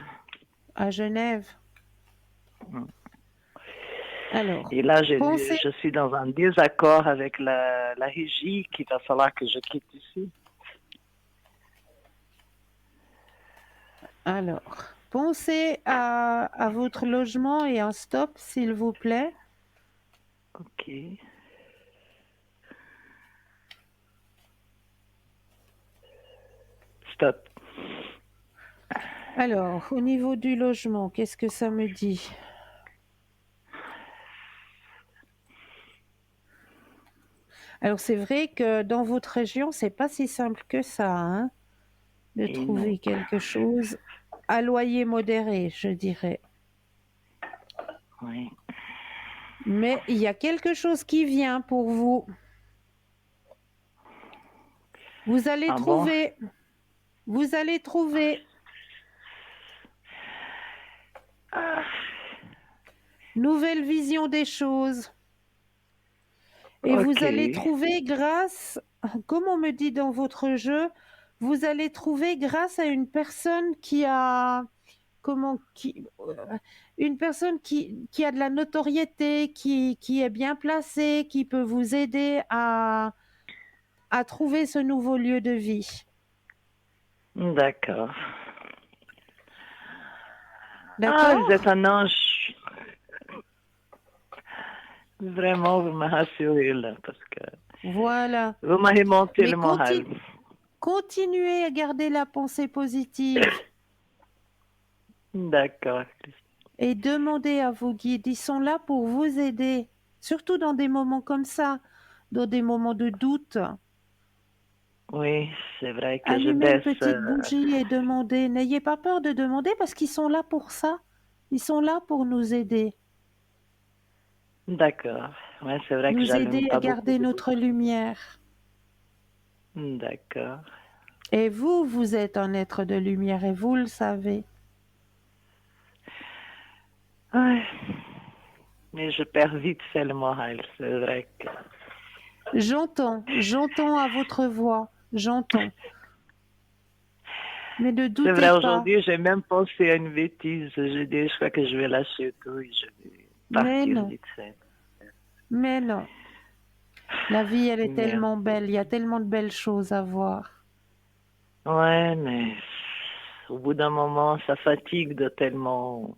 À Genève. Alors, Et là, pensez. je suis dans un désaccord avec la régie qu'il va falloir que je quitte ici. Alors, pensez à votre logement et un stop, s'il vous plaît. Ok. Stop. Alors, au niveau du logement, qu'est-ce que ça me dit? Alors, c'est vrai que dans votre région, c'est pas si simple que ça, hein, de Et non. trouver quelque chose à loyer modéré, je dirais. Oui. Mais il y a quelque chose qui vient pour vous. Vous allez Ah bon? trouver, vous allez trouver. Nouvelle vision des choses. Et Ok. vous allez trouver grâce, comme on me dit dans votre jeu, vous allez trouver grâce à une personne qui a, comment, une personne qui a de la notoriété, qui est bien placée, qui peut vous aider à trouver ce nouveau lieu de vie. D'accord. Ah, vous êtes D'accord? un ange. Vraiment, vous me rassurez là, parce que Voilà. vous m'avez monté Mais le moral. continuez à garder la pensée positive D'accord. et demandez à vos guides. Ils sont là pour vous aider, surtout dans des moments comme ça, dans des moments de doute. Oui, c'est vrai que je Allumez une baisse. petite bougie et demandez. N'ayez pas peur de demander parce qu'ils sont là pour ça. Ils sont là pour nous aider. D'accord. Ouais, c'est vrai que Nous j'allume aider à pas beaucoup garder de notre bougies. lumière. D'accord. Et vous, vous êtes un être de lumière et vous le savez. Ouais. Mais je perds vite fait le moral, c'est vrai que. J'entends à votre voix, j'entends. Mais ne C'est doutez vrai, pas. aujourd'hui, j'ai même pensé à une bêtise. J'ai dit, je crois que je vais lâcher tout et je vais Mais partir non, vite fait. mais non. La vie, elle est tellement Merci. belle. Il y a tellement de belles choses à voir. Ouais, mais au bout d'un moment, ça fatigue de tellement.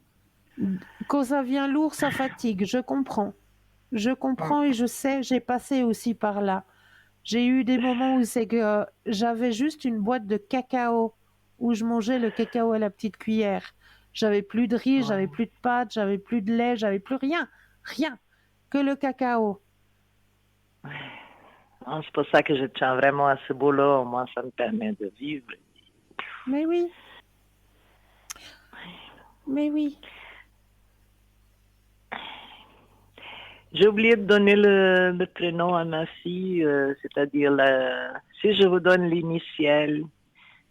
Quand ça vient lourd, ça fatigue. Je comprends. Je comprends et je sais, j'ai passé aussi par là. J'ai eu des moments où c'est que j'avais juste une boîte de cacao où je mangeais le cacao à la petite cuillère. J'avais plus de riz, j'avais plus de pâtes, j'avais plus de lait, j'avais plus rien. Rien. Que le cacao. C'est pour ça que je tiens vraiment à ce boulot. Moi, ça me permet de vivre. Mais oui. Mais oui. J'ai oublié de donner le prénom à ma fille, c'est-à-dire si je vous donne l'initiale,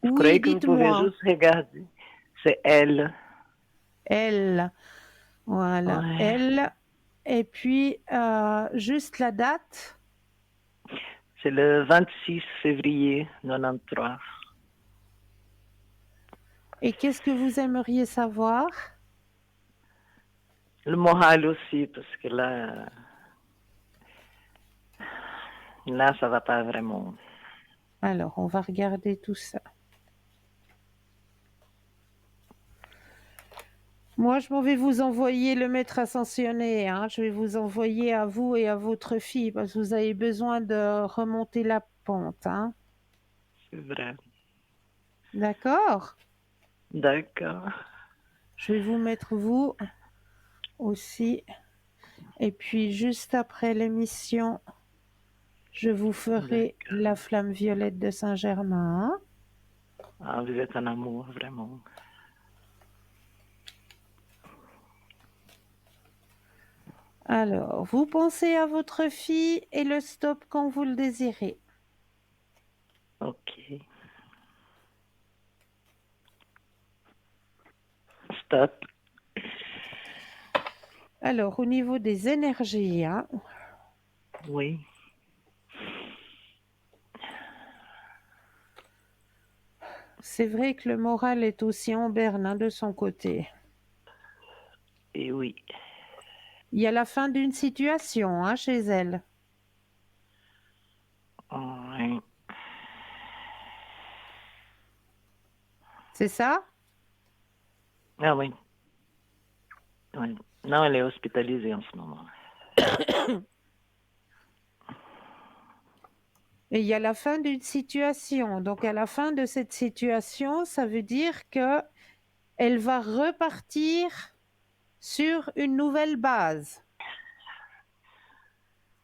vous Oui, croyez que vous pouvez dites-moi. juste regarder. C'est elle. Elle. Voilà. Ouais. Elle. Et puis, juste la date. C'est le 26 février 93. Et qu'est-ce que vous aimeriez savoir? Le moral aussi, parce que là, ça va pas vraiment. Alors, on va regarder tout ça. Moi, je m'en vais vous envoyer le maître ascensionné, hein. Je vais vous envoyer à vous et à votre fille parce que vous avez besoin de remonter la pente, hein. C'est vrai. D'accord? D'accord. Je vais vous mettre vous aussi. Et puis, juste après l'émission, je vous ferai D'accord. la flamme violette de Saint-Germain, hein. Ah, vous êtes un amour, vraiment. Alors, vous pensez à votre fille et le stop quand vous le désirez. OK. Stop. Alors, au niveau des énergies, hein, Oui. c'est vrai que le moral est aussi en berne, hein, de son côté. Et oui. Il y a la fin d'une situation, hein, chez elle. Ouais. C'est ça? Ah oui. Oui. Non, elle est hospitalisée en ce moment. Et il y a la fin d'une situation. Donc, à la fin de cette situation, ça veut dire que elle va repartir sur une nouvelle base.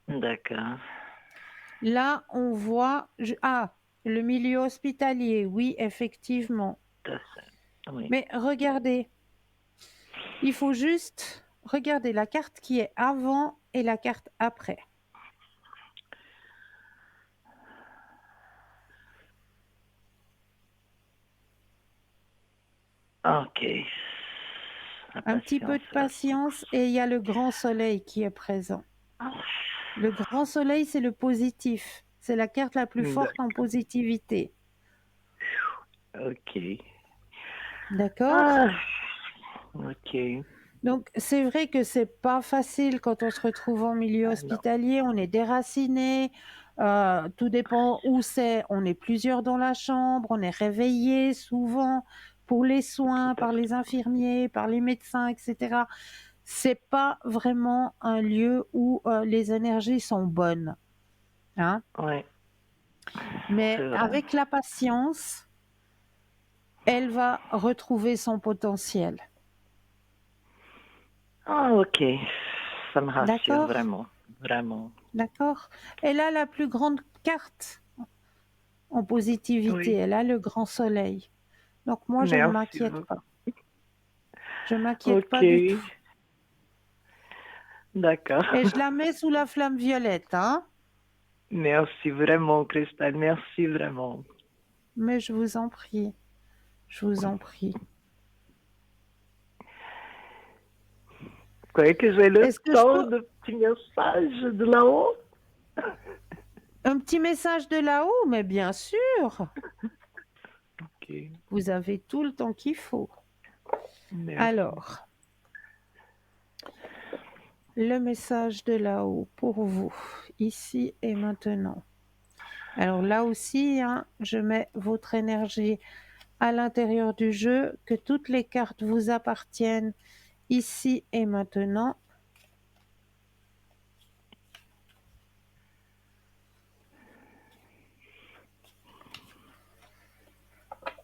D'accord. Là, on voit... Ah, le milieu hospitalier, oui, effectivement. Tout à fait. Oui. Mais regardez, il faut juste regarder la carte qui est avant et la carte après. OK. La Un petit peu patience, de la patience force. et il y a le grand soleil qui est présent. Le grand soleil, c'est le positif. C'est la carte la plus forte en D'accord. positivité. OK. D'accord? Ah, OK. Donc, c'est vrai que c'est pas facile quand on se retrouve en milieu Ah non. hospitalier, on est déraciné, tout dépend où c'est. On est plusieurs dans la chambre, on est réveillé souvent pour les soins Tout à par les fait. infirmiers, par les médecins, etc. C'est pas vraiment un lieu où les énergies sont bonnes, hein. Oui, Mais c'est vrai. avec la patience, elle va retrouver son potentiel. Ah, OK. Ça me rassure D'accord? vraiment. Vraiment. D'accord? Elle a la plus grande carte en positivité, Oui. elle a le grand soleil. Donc moi, je ne Merci m'inquiète beaucoup. pas. Je ne m'inquiète OK. pas du tout. D'accord. Et je la mets sous la flamme violette, hein? Merci vraiment, Christelle. Merci vraiment. Mais je vous en prie, je vous en prie. Vous croyez que j'ai le Est-ce que je temps peux... de petits messages de là-haut? Un petit message de là-haut? Mais bien sûr, OK. vous avez tout le temps qu'il faut. Merci. Alors, le message de là-haut pour vous, ici et maintenant. Alors là aussi, hein, je mets votre énergie à l'intérieur du jeu, que toutes les cartes vous appartiennent ici et maintenant.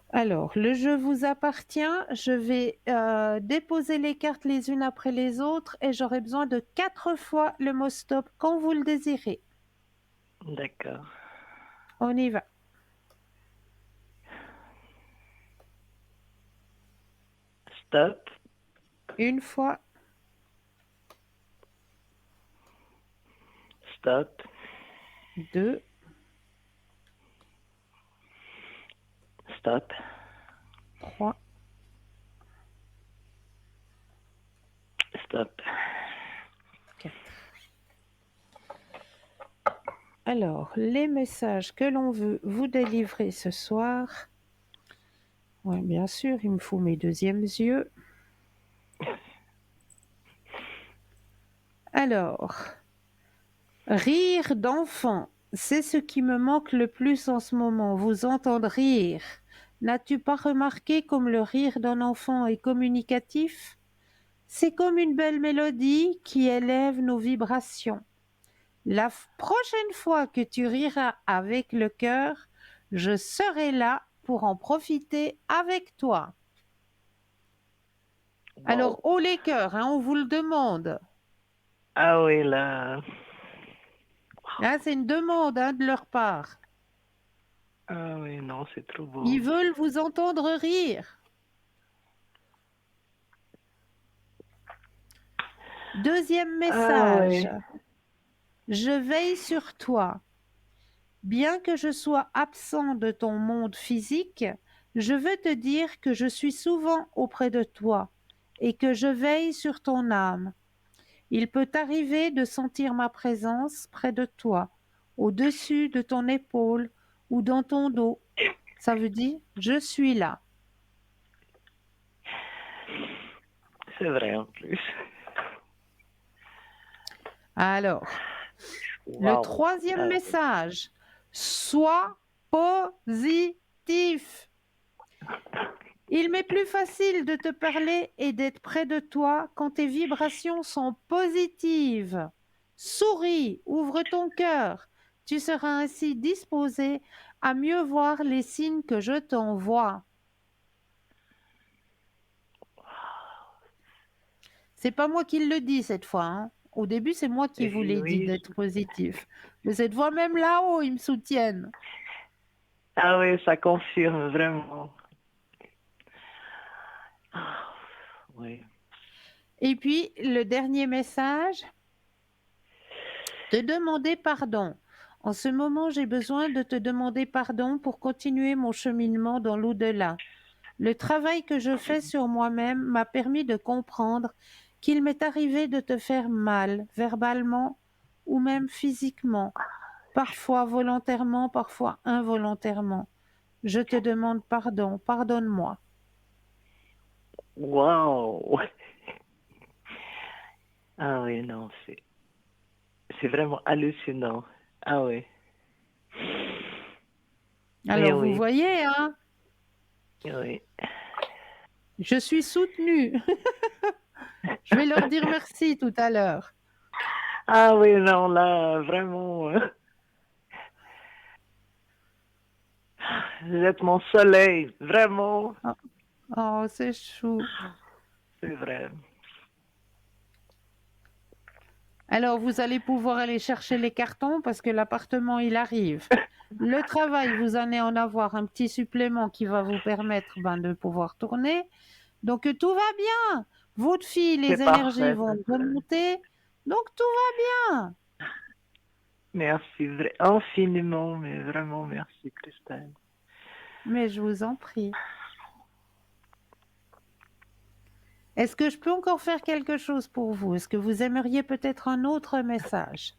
Alors, le jeu vous appartient. Je vais déposer les cartes les unes après les autres et j'aurai besoin de 4 fois le mot stop quand vous le désirez. D'accord. On y va. Stop. Une fois. Stop. 2. Stop. 3. Stop. 4. Alors, les messages que l'on veut vous délivrer ce soir. Oui, bien sûr, il me faut mes deuxièmes yeux. Alors, rire d'enfant, c'est ce qui me manque le plus en ce moment, vous entendre rire. N'as-tu pas remarqué comme le rire d'un enfant est communicatif? C'est comme une belle mélodie qui élève nos vibrations. La prochaine fois que tu riras avec le cœur, je serai là pour en profiter avec toi. Alors, Wow. haut les cœurs, hein, on vous le demande. Ah oui, là. Hein, c'est une demande hein, de leur part. Ah oui, non, c'est trop beau. Ils veulent vous entendre rire. Deuxième Ah message. oui. Je veille sur toi. Bien que je sois absent de ton monde physique, je veux te dire que je suis souvent auprès de toi et que je veille sur ton âme. Il peut t'arriver de sentir ma présence près de toi, au-dessus de ton épaule ou dans ton dos. Ça veut dire je suis là. C'est vrai en plus. Alors, le Wow. troisième Ah oui. message, sois positif. Il m'est plus facile de te parler et d'être près de toi quand tes vibrations sont positives. Souris, ouvre ton cœur. Tu seras ainsi disposé à mieux voir les signes que je t'envoie. C'est pas moi qui le dis cette fois, hein. Au début, c'est moi qui vous Et l'ai dit oui. d'être positif. Mais cette fois, même là-haut, ils me soutiennent. Ah oui, ça confirme vraiment. Ah, oui. Et puis, le dernier message, te demander pardon. En ce moment, j'ai besoin de te demander pardon pour continuer mon cheminement dans l'au-delà. Le travail que je fais sur moi-même m'a permis de comprendre qu'il m'est arrivé de te faire mal, verbalement ou même physiquement, parfois volontairement, parfois involontairement. Je te demande pardon, pardonne-moi. Wow. Ah oui, non, c'est vraiment hallucinant. Ah oui. Oui, Alors vous oui, voyez, hein, oui. je suis soutenue. Je vais leur dire merci tout à l'heure. Ah oui, non, là, vraiment, vous êtes mon soleil, vraiment, Oh, oh, c'est chou. c'est vrai. Alors, vous allez pouvoir aller chercher les cartons parce que l'appartement, il arrive. Le travail, vous allez en avoir un petit supplément qui va vous permettre de pouvoir tourner. Donc, tout va bien. Votre fille, C'est les énergies parfait. vont remonter. Donc, tout va bien. Merci infiniment, mais vraiment merci, Christelle. Mais je vous en prie. Est-ce que je peux encore faire quelque chose pour vous? Est-ce que vous aimeriez peut-être un autre message?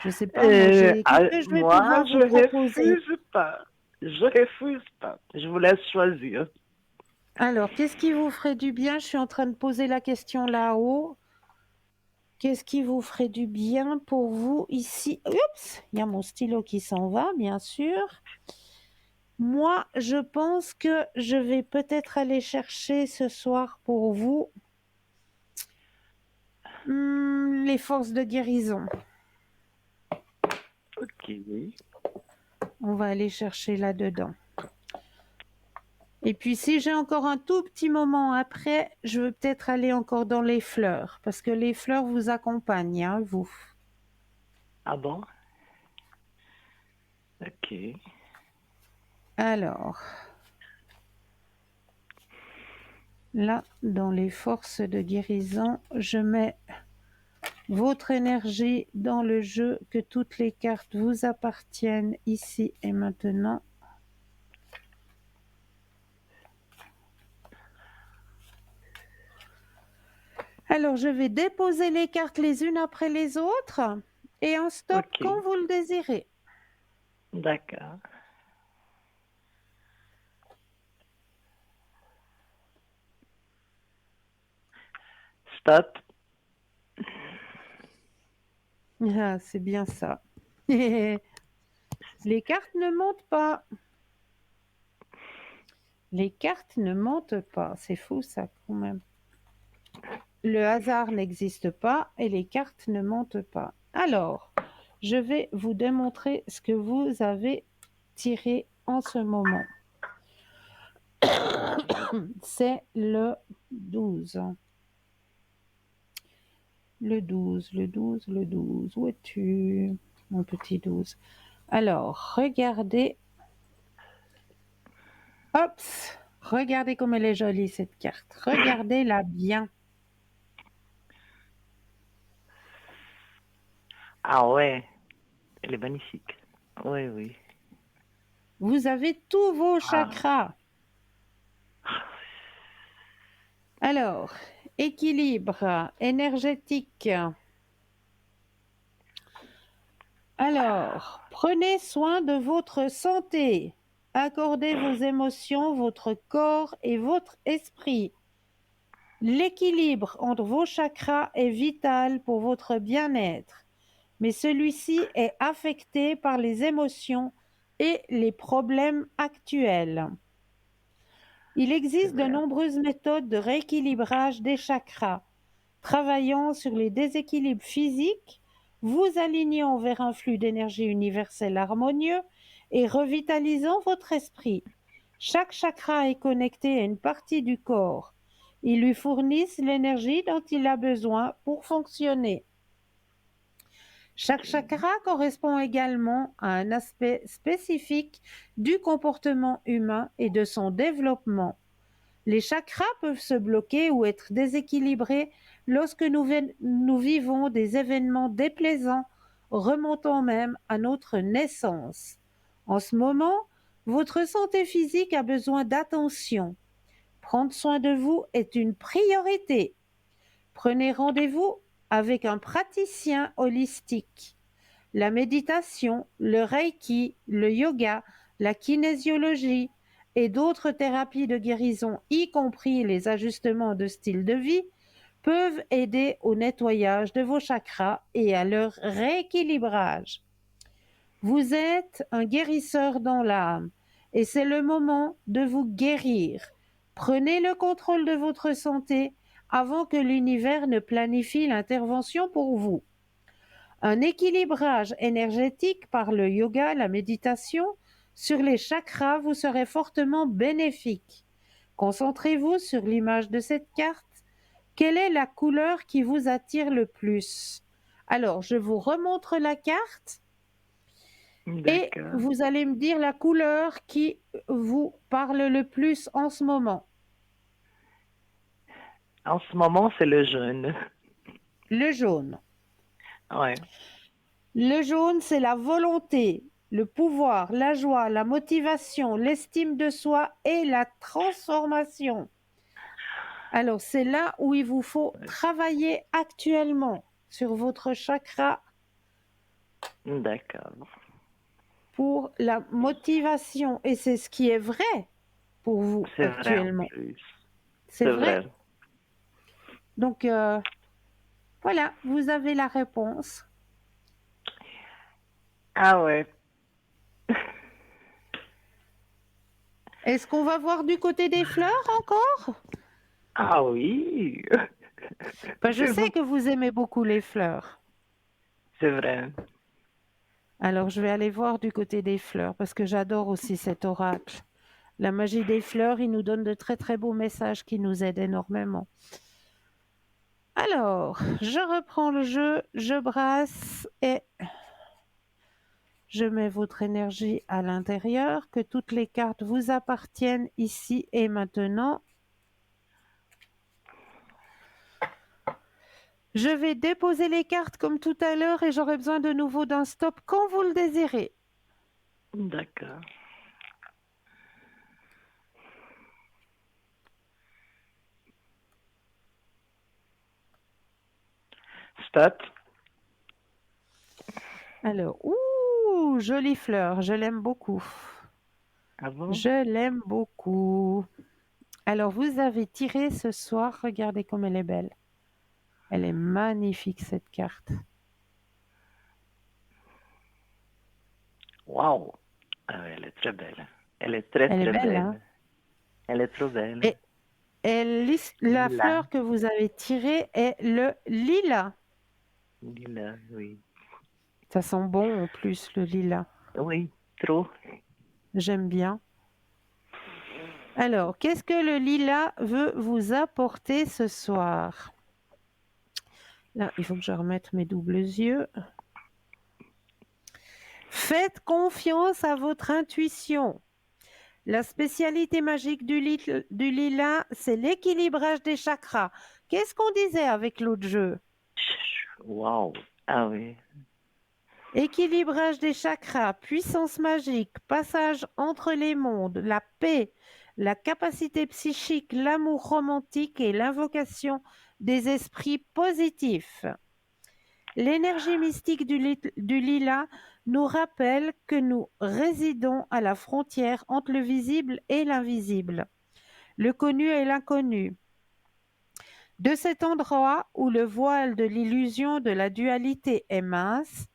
Je ne sais pas, moi, qu'est-ce que je vais Moi, pouvoir je vous proposer? refuse pas. Je refuse pas. Je vous laisse choisir. Alors, qu'est-ce qui vous ferait du bien? Je suis en train de poser la question là-haut. Qu'est-ce qui vous ferait du bien pour vous ici? Oups, il y a mon stylo qui s'en va, bien sûr. Moi, je pense que je vais peut-être aller chercher ce soir pour vous les forces de guérison. Ok. On va aller chercher là-dedans. Et puis, si j'ai encore un tout petit moment après, je veux peut-être aller encore dans les fleurs, parce que les fleurs vous accompagnent, hein, vous. Ah bon? Ok. Alors, Là, dans les forces de guérison, je mets votre énergie dans le jeu, que toutes les cartes vous appartiennent ici et maintenant. Alors, je vais déposer les cartes les unes après les autres et en stop Ok, quand vous le désirez. d'accord. Stop. Ah, c'est bien ça. Les cartes ne mentent pas. Les cartes ne mentent pas. C'est fou ça quand même. Le hasard n'existe pas et les cartes ne mentent pas. Alors, je vais vous démontrer ce que vous avez tiré en ce moment. C'est le 12. Le 12, le 12, le 12. Où es-tu, mon petit 12? Alors, regardez. Hop! Regardez comme elle est jolie cette carte. Regardez-la bien. Ah ouais, elle est magnifique. Oui, oui. Vous avez tous vos Ah, chakras. Alors, équilibre énergétique. Alors, prenez soin de votre santé. Accordez vos émotions, votre corps et votre esprit. L'équilibre entre vos chakras est vital pour votre bien-être, mais celui-ci est affecté par les émotions et les problèmes actuels. Il c'est existe de vrai. nombreuses méthodes de rééquilibrage des chakras, travaillant sur les déséquilibres physiques, vous alignant vers un flux d'énergie universel harmonieux et revitalisant votre esprit. Chaque chakra est connecté à une partie du corps. Ils lui fournissent l'énergie dont il a besoin pour fonctionner. Chaque Ok. chakra correspond également à un aspect spécifique du comportement humain et de son développement. Les chakras peuvent se bloquer ou être déséquilibrés lorsque nous vivons des événements déplaisants, remontant même à notre naissance. En ce moment, votre santé physique a besoin d'attention. Prendre soin de vous est une priorité. Prenez rendez-vous avec un praticien holistique. La méditation, le reiki, le yoga, la kinésiologie et d'autres thérapies de guérison, y compris les ajustements de style de vie, peuvent aider au nettoyage de vos chakras et à leur rééquilibrage. Vous êtes un guérisseur dans l'âme et c'est le moment de vous guérir. Prenez le contrôle de votre santé avant que l'univers ne planifie l'intervention pour vous. Un équilibrage énergétique par le yoga, la méditation, sur les chakras vous serait fortement bénéfique. Concentrez-vous sur l'image de cette carte. Quelle est la couleur qui vous attire le plus? Alors, je vous remontre la carte et D'accord. vous allez me dire la couleur qui vous parle le plus en ce moment. En ce moment, c'est le jaune. Le jaune. Ouais. Le jaune, c'est la volonté, le pouvoir, la joie, la motivation, l'estime de soi et la transformation. Alors, c'est là où il vous faut travailler actuellement sur votre chakra D'accord. pour la motivation. Et c'est ce qui est vrai pour vous C'est vrai en actuellement. plus. C'est C'est vrai. vrai. Donc, voilà, vous avez la réponse. Ah ouais. Est-ce qu'on va voir du côté des fleurs encore? Ah oui. Ben, je C'est sais vous. que vous aimez beaucoup les fleurs. C'est vrai. Alors, je vais aller voir du côté des fleurs parce que j'adore aussi cet oracle. La magie des fleurs, il nous donne de très très beaux messages qui nous aident énormément. Alors, je reprends le jeu, je brasse et je mets votre énergie à l'intérieur, que toutes les cartes vous appartiennent ici et maintenant. Je vais déposer les cartes comme tout à l'heure et j'aurai besoin de nouveau d'un stop quand vous le désirez. D'accord. Stop. Alors, jolie fleur, je l'aime beaucoup. Ah bon? Je l'aime beaucoup. Alors, vous avez tiré ce soir, regardez comme elle est belle. Elle est magnifique, cette carte. Waouh! Ah ouais, elle est très belle. Elle est très Elle est très belle, belle. hein? Elle est trop belle. Et, la Lila. fleur que vous avez tirée est le lilas. Lila, oui. Ça sent bon en plus, le lilas. Oui, trop. J'aime bien. Alors, qu'est-ce que le lilas veut vous apporter ce soir? Là, il faut que je remette mes doubles yeux. Faites confiance à votre intuition. La spécialité magique du lilas, c'est l'équilibrage des chakras. Qu'est-ce qu'on disait avec l'autre jeu? Waouh! Ah oui. Équilibrage des chakras, puissance magique, passage entre les mondes, la paix, la capacité psychique, l'amour romantique et l'invocation des esprits positifs. L'énergie mystique du lilas nous rappelle que nous résidons à la frontière entre le visible et l'invisible, le connu et l'inconnu. De cet endroit où le voile de l'illusion de la dualité est mince,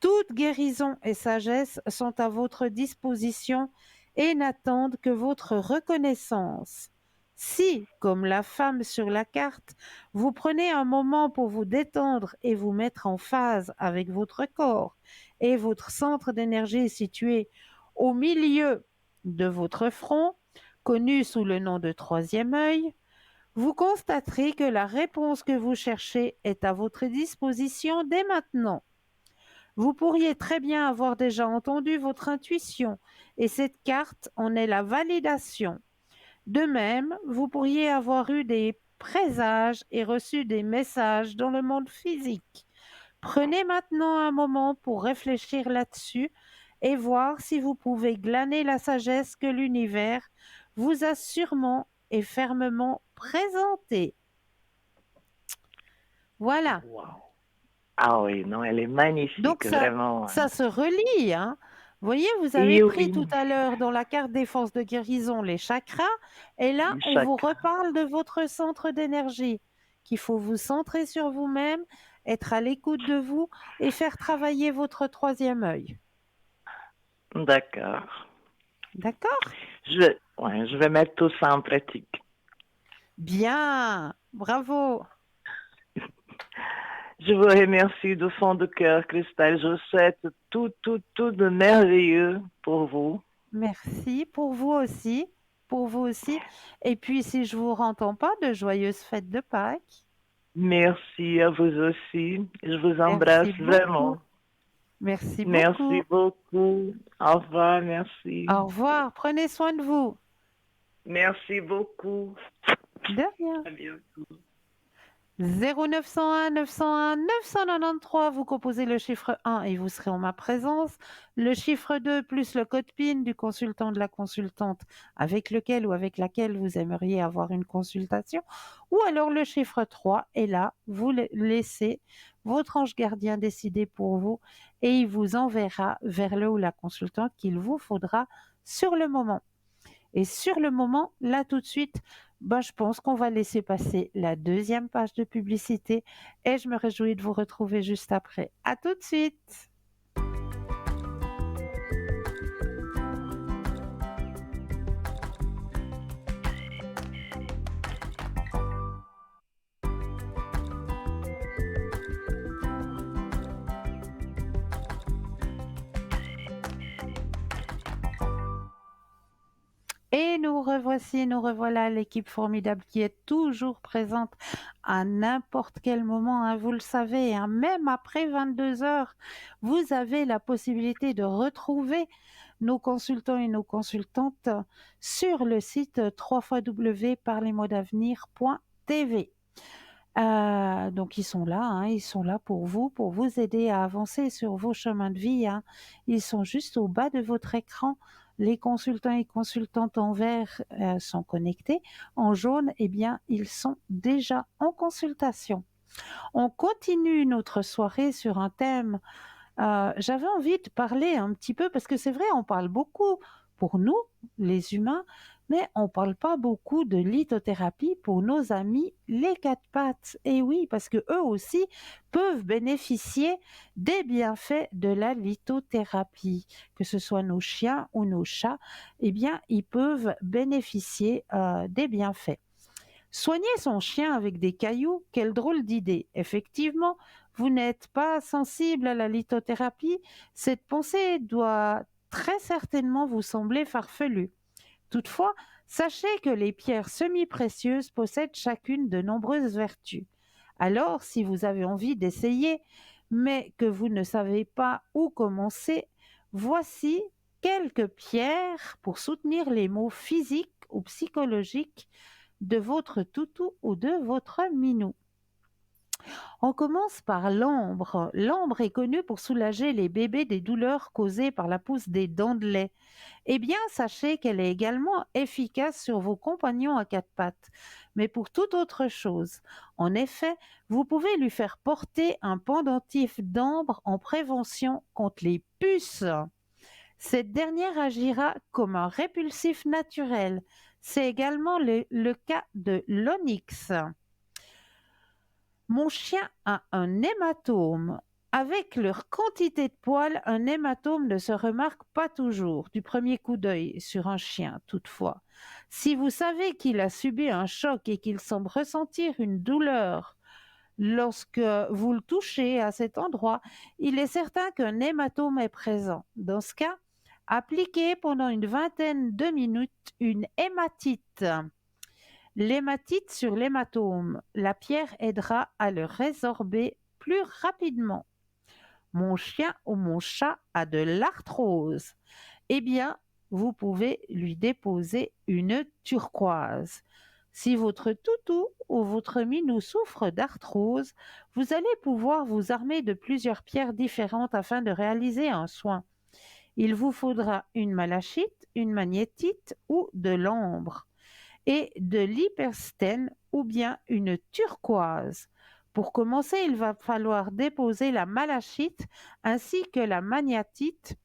toute guérison et sagesse sont à votre disposition et n'attendent que votre reconnaissance. Si, comme la femme sur la carte, vous prenez un moment pour vous détendre et vous mettre en phase avec votre corps et votre centre d'énergie situé au milieu de votre front, connu sous le nom de troisième œil, vous constaterez que la réponse que vous cherchez est à votre disposition dès maintenant. Vous pourriez très bien avoir déjà entendu votre intuition et cette carte en est la validation. De même, vous pourriez avoir eu des présages et reçu des messages dans le monde physique. Prenez maintenant un moment pour réfléchir là-dessus et voir si vous pouvez glaner la sagesse que l'univers vous a sûrement et fermement présentée. Voilà. Waouh! Ah oui, non, elle est magnifique, Donc vraiment. ça se relie, hein. Vous voyez, vous avez Et pris oui, tout à l'heure dans la carte des forces de guérison les chakras, et là, on vous chaque. reparle de votre centre d'énergie, qu'il faut vous centrer sur vous-même, être à l'écoute de vous et faire travailler votre troisième œil. D'accord. D'accord? Je vais mettre tout ça en pratique. Bien, bravo. Je vous remercie du fond du cœur, Christelle. Je vous souhaite tout de merveilleux pour vous. Merci pour vous aussi, pour vous aussi. Et puis, si je vous entends pas, de joyeuses fêtes de Pâques. Merci à vous aussi. Je vous embrasse Merci beaucoup. vraiment. Merci Merci beaucoup. beaucoup. Au revoir, merci. Au revoir. Prenez soin de vous. Merci beaucoup. De rien. À bientôt. 0901 901 993, vous composez le chiffre 1 et vous serez en ma présence. Le chiffre 2 plus le code PIN du consultant de la consultante avec lequel ou avec laquelle vous aimeriez avoir une consultation. Ou alors le chiffre 3 et là, vous laissez votre ange gardien décider pour vous et il vous enverra vers le ou la consultante qu'il vous faudra sur le moment. Et sur le moment, là tout de suite, je pense qu'on va laisser passer la deuxième page de publicité et je me réjouis de vous retrouver juste après. À tout de suite. Et nous revoici, nous revoilà, l'équipe formidable qui est toujours présente à n'importe quel moment, hein, vous le savez, hein, même après 22 heures, vous avez la possibilité de retrouver nos consultants et nos consultantes sur le site www.parlesmodsavenir.tv. Donc ils sont là, hein, ils sont là pour vous aider à avancer sur vos chemins de vie, hein. Ils sont juste au bas de votre écran. Les consultants et consultantes en vert, sont connectés. En jaune, eh bien, ils sont déjà en consultation. On continue notre soirée sur un thème. J'avais envie de parler un petit peu parce que c'est vrai, on parle beaucoup pour nous, les humains, mais on parle pas beaucoup de lithothérapie pour nos amis les quatre pattes. Et oui, parce que eux aussi peuvent bénéficier des bienfaits de la lithothérapie, que ce soit nos chiens ou nos chats, eh bien, ils peuvent bénéficier des bienfaits. Soigner son chien avec des cailloux, quelle drôle d'idée. Effectivement, vous n'êtes pas sensible à la lithothérapie. Cette pensée doit très certainement vous sembler farfelue. Toutefois, sachez que les pierres semi-précieuses possèdent chacune de nombreuses vertus. Alors, si vous avez envie d'essayer, mais que vous ne savez pas où commencer, voici quelques pierres pour soutenir les maux physiques ou psychologiques de votre toutou ou de votre minou. On commence par l'ambre. L'ambre est connu pour soulager les bébés des douleurs causées par la pousse des dents de lait. Eh bien, sachez qu'elle est également efficace sur vos compagnons à quatre pattes, mais pour toute autre chose. En effet, vous pouvez lui faire porter un pendentif d'ambre en prévention contre les puces. Cette dernière agira comme un répulsif naturel. C'est également le cas de l'onyx. Mon chien a un hématome. Avec leur quantité de poils, un hématome ne se remarque pas toujours du premier coup d'œil sur un chien, toutefois. Si vous savez qu'il a subi un choc et qu'il semble ressentir une douleur lorsque vous le touchez à cet endroit, il est certain qu'un hématome est présent. Dans ce cas, appliquez pendant une vingtaine de minutes une hématite. L'hématite sur l'hématome, la pierre aidera à le résorber plus rapidement. Mon chien ou mon chat a de l'arthrose. Eh bien, vous pouvez lui déposer une turquoise. Si votre toutou ou votre minou souffre d'arthrose, vous allez pouvoir vous armer de plusieurs pierres différentes afin de réaliser un soin. Il vous faudra une malachite, une magnétite ou de l'ambre et de l'hyperstène ou bien une turquoise. Pour commencer, il va falloir déposer la malachite ainsi que la magnétite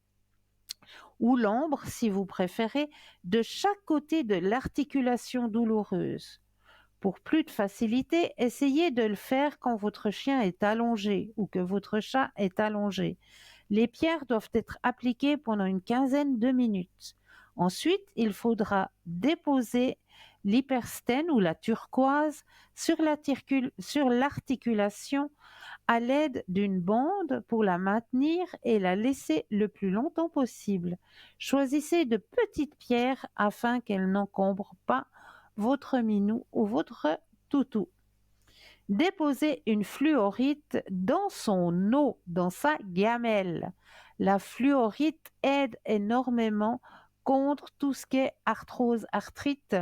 ou l'ambre, si vous préférez, de chaque côté de l'articulation douloureuse. Pour plus de facilité, essayez de le faire quand votre chien est allongé ou que votre chat est allongé. Les pierres doivent être appliquées pendant une quinzaine de minutes. Ensuite, il faudra déposer l'hyperstène ou la turquoise sur l'articulation à l'aide d'une bande pour la maintenir et la laisser le plus longtemps possible. Choisissez de petites pierres afin qu'elles n'encombrent pas votre minou ou votre toutou. Déposez une fluorite dans son eau, dans sa gamelle. La fluorite aide énormément contre tout ce qui est arthrose, arthrite.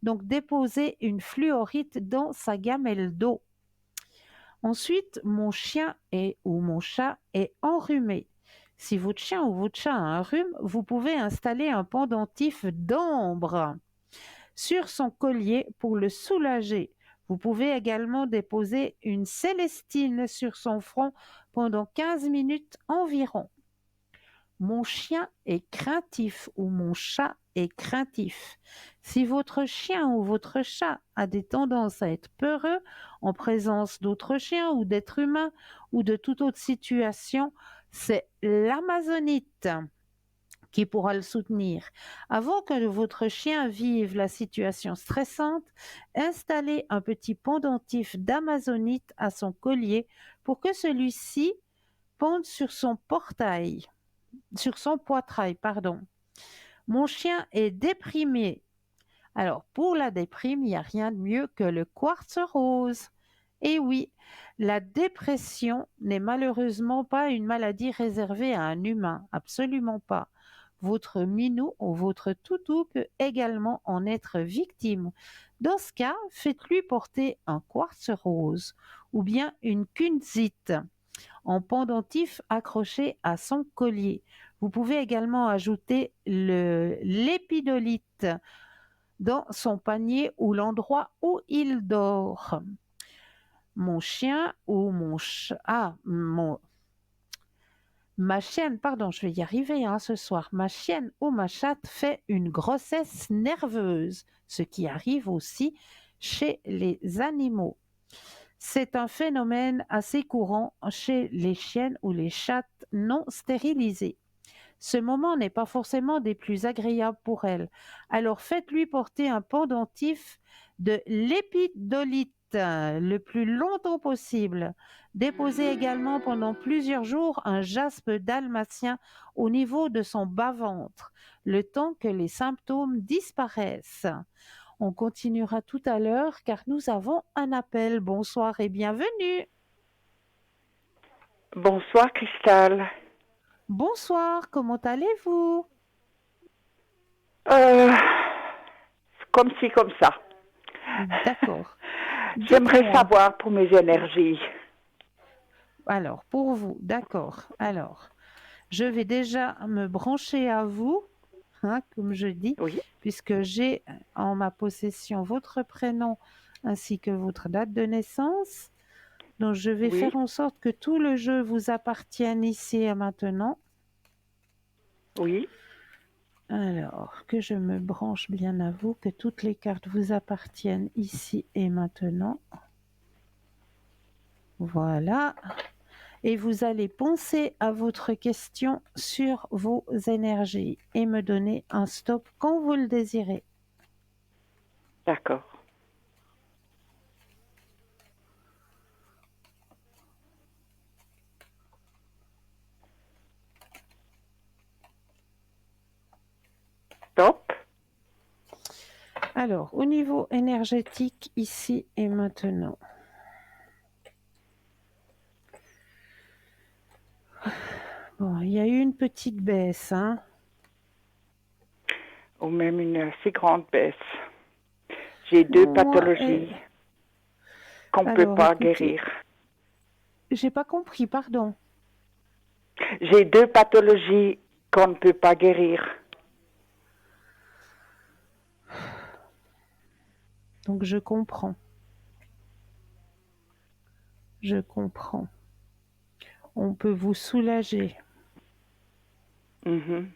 Donc, déposez une fluorite dans sa gamelle d'eau. Ensuite, mon chien ou mon chat est enrhumé. Si votre chien ou votre chat a un rhume, vous pouvez installer un pendentif d'ambre sur son collier pour le soulager. Vous pouvez également déposer une célestine sur son front pendant 15 minutes environ. Mon chien est craintif ou mon chat est craintif. Si votre chien ou votre chat a des tendances à être peureux en présence d'autres chiens ou d'êtres humains ou de toute autre situation, c'est l'amazonite qui pourra le soutenir. Avant que votre chien vive la situation stressante, installez un petit pendentif d'amazonite à son collier pour que celui-ci pende sur son poitrail, pardon. Mon chien est déprimé. Alors, pour la déprime, il n'y a rien de mieux que le quartz rose. Et oui, la dépression n'est malheureusement pas une maladie réservée à un humain, absolument pas. Votre minou ou votre toutou peut également en être victime. Dans ce cas, faites-lui porter un quartz rose ou bien une kunzite en pendentif accroché à son collier. Vous pouvez également ajouter l'épidolite dans son panier ou l'endroit où il dort. Mon chien ou mon chat, ma chienne, pardon, je vais y arriver ce soir. Ma chienne ou ma chatte fait une grossesse nerveuse, ce qui arrive aussi chez les animaux. C'est un phénomène assez courant chez les chiennes ou les chattes non stérilisées. Ce moment n'est pas forcément des plus agréables pour elles. Alors faites-lui porter un pendentif de l'épidolite le plus longtemps possible. Déposez également pendant plusieurs jours un jaspe dalmatien au niveau de son bas-ventre, le temps que les symptômes disparaissent. On continuera tout à l'heure car nous avons un appel. Bonsoir et bienvenue. Bonsoir Cristal. Bonsoir, comment allez-vous? Comme ci, comme ça. D'accord. J'aimerais Dites-moi. savoir pour mes énergies. Alors, pour vous, d'accord. Alors, je vais déjà me brancher à vous, comme je dis, Oui. puisque j'ai en ma possession votre prénom ainsi que votre date de naissance. Donc, je vais Oui. faire en sorte que tout le jeu vous appartienne ici et maintenant. Oui. Alors, que je me branche bien à vous, que toutes les cartes vous appartiennent ici et maintenant. Voilà. Et vous allez penser à votre question sur vos énergies et me donner un stop quand vous le désirez. D'accord. Stop. Alors, au niveau énergétique, ici et maintenant. Bon, il y a eu une petite baisse, Ou même une assez grande baisse. J'ai deux pathologies qu'on ne peut pas guérir. J'ai pas compris, pardon. J'ai deux pathologies qu'on ne peut pas guérir. Donc je comprends. Je comprends. On peut vous soulager. Mhm.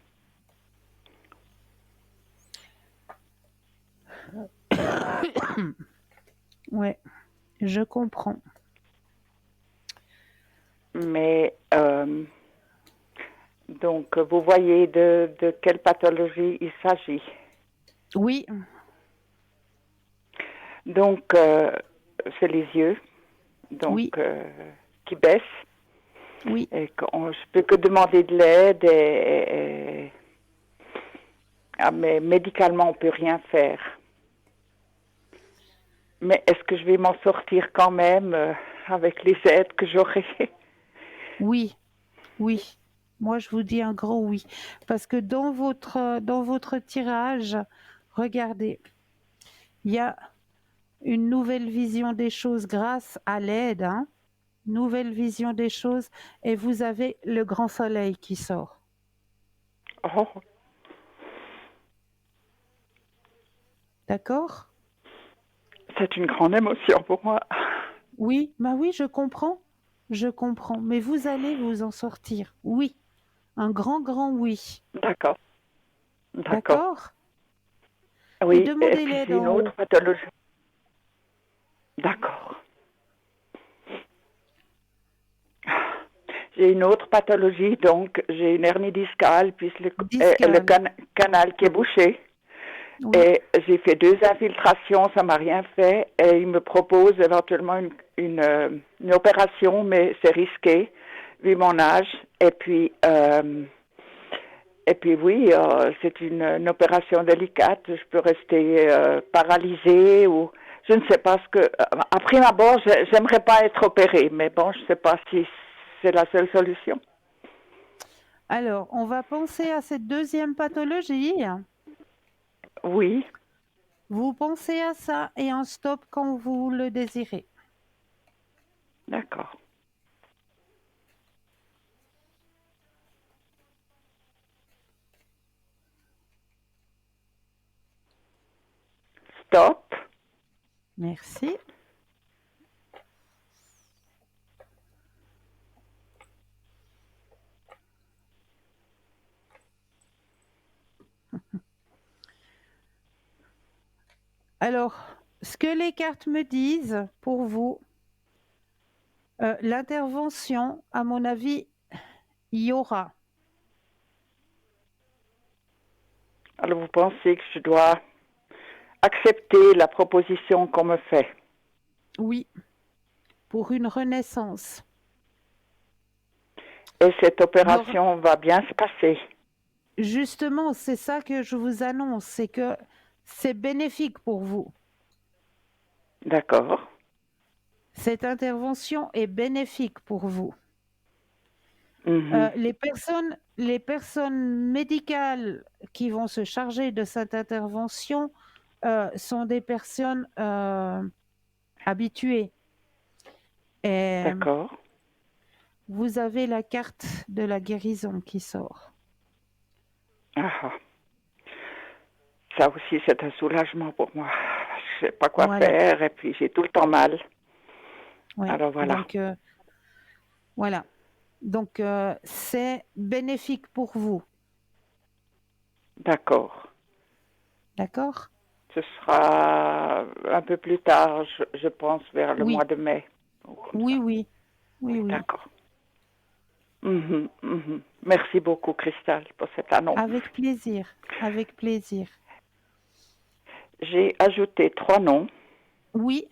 Ouais, je comprends. Mais donc vous voyez de quelle pathologie il s'agit. Oui. Donc c'est les yeux, donc Oui. qui baissent. Oui. Et je peux que demander de l'aide mais médicalement on peut rien faire. Mais est-ce que je vais m'en sortir quand même avec les aides que j'aurai? Oui, oui. Moi, je vous dis un grand oui. Parce que dans votre tirage, regardez, il y a une nouvelle vision des choses grâce à l'aide, nouvelle vision des choses, et vous avez le grand soleil qui sort. Oh. D'accord? C'est une grande émotion pour moi. Oui, oui, je comprends. Je comprends. Mais vous allez vous en sortir. Oui. Un grand, grand oui. D'accord. D'accord? Oui, Et et demandez puis l'aide j'ai une en autre haut. pathologie. D'accord. J'ai une autre pathologie, donc j'ai une hernie discale, puis le canal qui est bouché. Oui. Et j'ai fait 2 infiltrations, ça m'a rien fait. Et il me propose éventuellement une opération, mais c'est risqué, vu mon âge. Et puis oui, c'est une opération délicate. Je peux rester paralysée ou je ne sais pas ce que. À prime abord, j'aimerais pas être opérée, mais bon, je ne sais pas si c'est la seule solution. Alors, on va penser à cette deuxième pathologie. Oui. Vous pensez à ça et un stop quand vous le désirez. D'accord. Stop. Merci. Alors, ce que les cartes me disent pour vous, l'intervention, à mon avis, il y aura. Alors vous pensez que je dois accepter la proposition qu'on me fait? Oui, pour une renaissance. Et cette Il y aura- opération va bien se passer? Justement, c'est ça que je vous annonce, c'est que c'est bénéfique pour vous. D'accord. Cette intervention est bénéfique pour vous. Mhm. Les personnes médicales qui vont se charger de cette intervention sont des personnes habituées. Et D'accord. vous avez la carte de la guérison qui sort. Ah, ah. Ça aussi, c'est un soulagement pour moi. Je ne sais pas quoi Voilà. faire et puis j'ai tout le temps mal. Oui. Alors voilà. Donc, voilà. Donc, c'est bénéfique pour vous. D'accord. D'accord? Ce sera un peu plus tard, je pense, vers le Oui. mois de mai. Ou comme Oui, ça. oui. Oui, oui. D'accord. Mhm, mhm. Merci beaucoup, Christelle, pour cette annonce. Avec plaisir. Avec plaisir. J'ai ajouté 3 noms. Oui.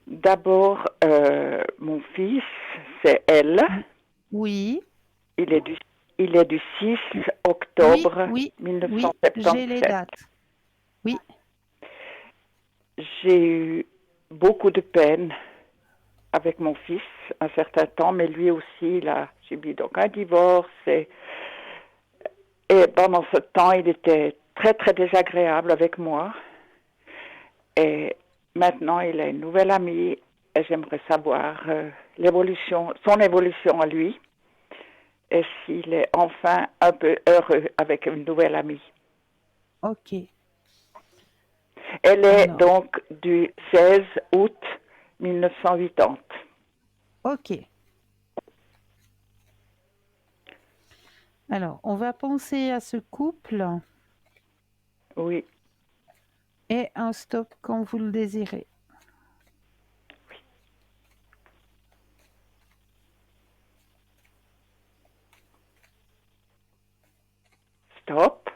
D'abord, mon fils, c'est elle. Oui. Il est du 6 Oui, octobre oui, oui, 1977. j'ai les dates. Oui, J'ai eu beaucoup de peine avec mon fils un certain temps, mais lui aussi, il a subi donc un divorce. Et pendant ce temps, il était très, très désagréable avec moi. Et maintenant, il a une nouvelle amie et j'aimerais savoir son évolution à lui et s'il est enfin un peu heureux avec une nouvelle amie. ok. Elle est Alors, donc du 16 août 1980. ok. Alors, on va penser à ce couple Oui, et un stop quand vous le désirez. stop.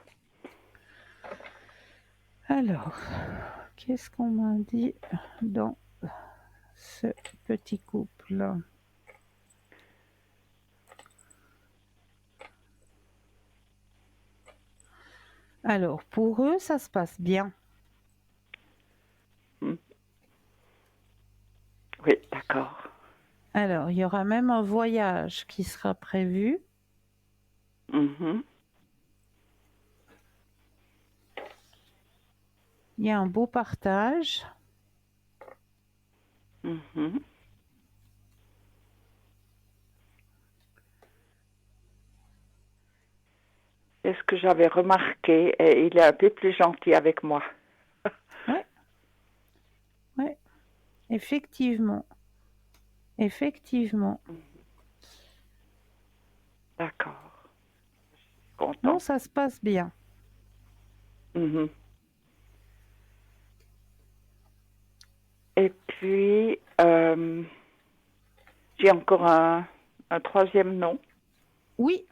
Alors, qu'est-ce qu'on m'a dit dans ce petit couple? Alors, pour eux, ça se passe bien. Oui, d'accord. Alors, il y aura même un voyage qui sera prévu. Mhm, Il y a un beau partage. mhm. C'est ce que j'avais remarqué et il est un peu plus gentil avec moi. Oui, effectivement. Effectivement. D'accord. Non, Content. ça se passe bien. Mhm. Et puis, j'ai encore un troisième nom Oui,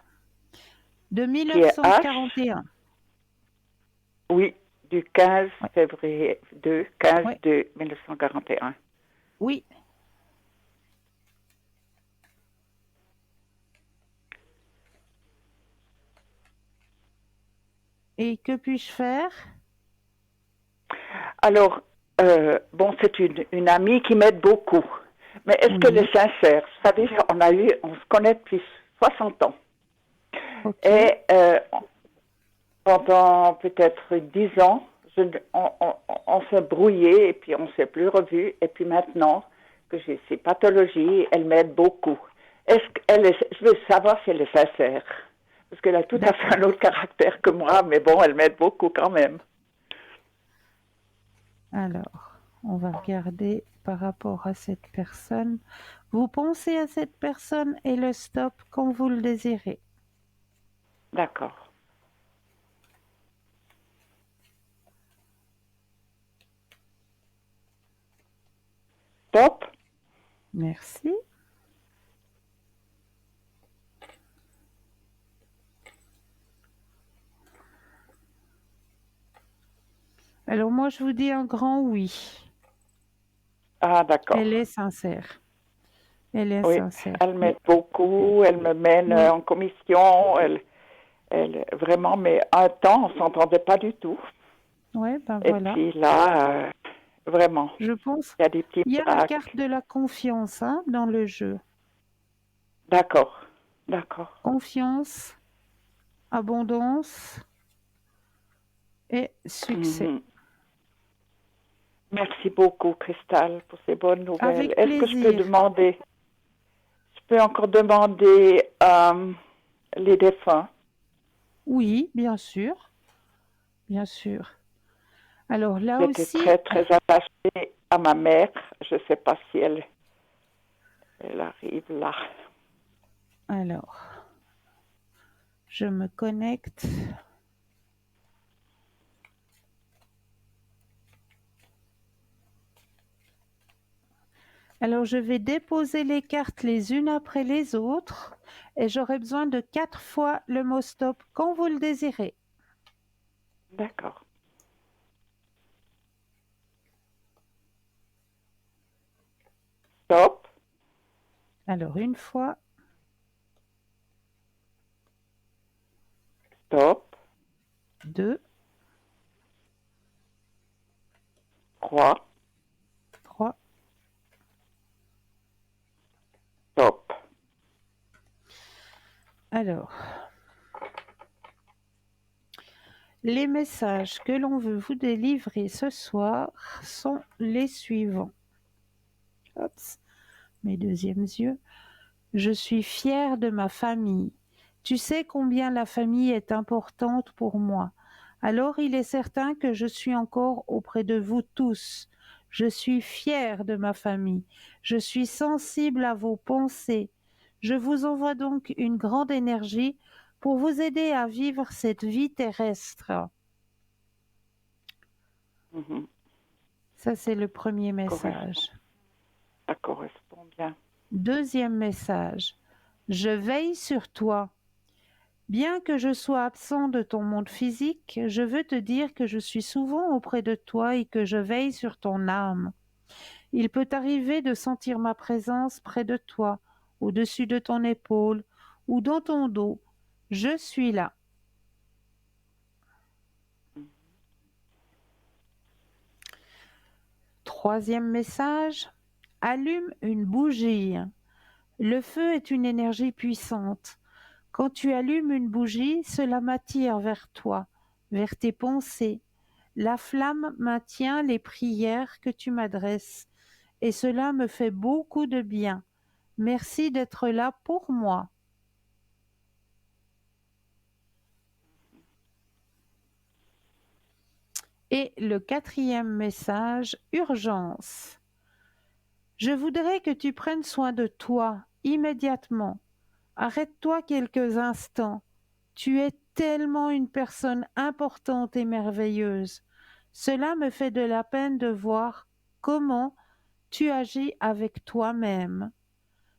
de qui est H. 1941. Oui, du 15 Ouais, février 15 ouais, 2 1941. oui. Et que puis-je faire? Alors, bon, c'est une amie qui m'aide beaucoup. Mais est-ce qu'elle Oui, est sincère? Vous savez, on se connaît depuis 60 ans. ok. Et pendant peut-être 10 ans, on s'est brouillé et puis on ne s'est plus revu. Et puis maintenant que j'ai ces pathologies, elle m'aide beaucoup. Je veux savoir si elle est sincère. Parce qu'elle a tout à fait un autre caractère que moi, mais bon, elle m'aide beaucoup quand même. Alors, on va regarder par rapport à cette personne. Vous pensez à cette personne et le stop quand vous le désirez. D'accord. Stop. Merci. Alors moi, je vous dis un grand oui. Ah, d'accord. Elle est sincère. Elle est Oui, sincère. elle m'aide beaucoup, elle me mène Oui. en commission, vraiment, mais un temps, on s'entendait pas du tout. Oui, ben Et voilà. puis là, vraiment, Je pense il y a des petits il y a la miracles. carte de la confiance hein, dans le jeu. D'accord, d'accord. Confiance, abondance et succès. Mhm. Merci beaucoup, Cristal, pour ces bonnes nouvelles. Avec Est-ce que je peux plaisir. demander, je peux encore demander les défunts? Oui, bien sûr. Bien sûr. Alors là J'étais aussi, très, très attachée à ma mère. Je ne sais pas si elle arrive là. alors, je me connecte. Alors, je vais déposer les cartes les unes après les autres et j'aurai besoin de 4 fois le mot stop quand vous le désirez. D'accord. Stop. Alors, une fois, Stop. 2, 3. 3. Stop. Alors, les messages que l'on veut vous délivrer ce soir sont les suivants. Hop, mes deuxièmes yeux. Je suis fière de ma famille. Tu sais combien la famille est importante pour moi. Alors il est certain que je suis encore auprès de vous tous. Je suis fière de ma famille. Je suis sensible à vos pensées. Je vous envoie donc une grande énergie pour vous aider à vivre cette vie terrestre. Mhm. Ça, c'est le premier message. Ça correspond bien. Deuxième message. Je veille sur toi. Bien que je sois absent de ton monde physique, je veux te dire que je suis souvent auprès de toi et que je veille sur ton âme. Il peut arriver de sentir ma présence près de toi, au-dessus de ton épaule ou dans ton dos. Je suis là. Troisième message. Allume une bougie. Le feu est une énergie puissante. Quand tu allumes une bougie, cela m'attire vers toi, vers tes pensées. La flamme maintient les prières que tu m'adresses et cela me fait beaucoup de bien. Merci d'être là pour moi. Et le quatrième message, urgence. Je voudrais que tu prennes soin de toi immédiatement. Arrête-toi quelques instants. Tu es tellement une personne importante et merveilleuse. Cela me fait de la peine de voir comment tu agis avec toi-même.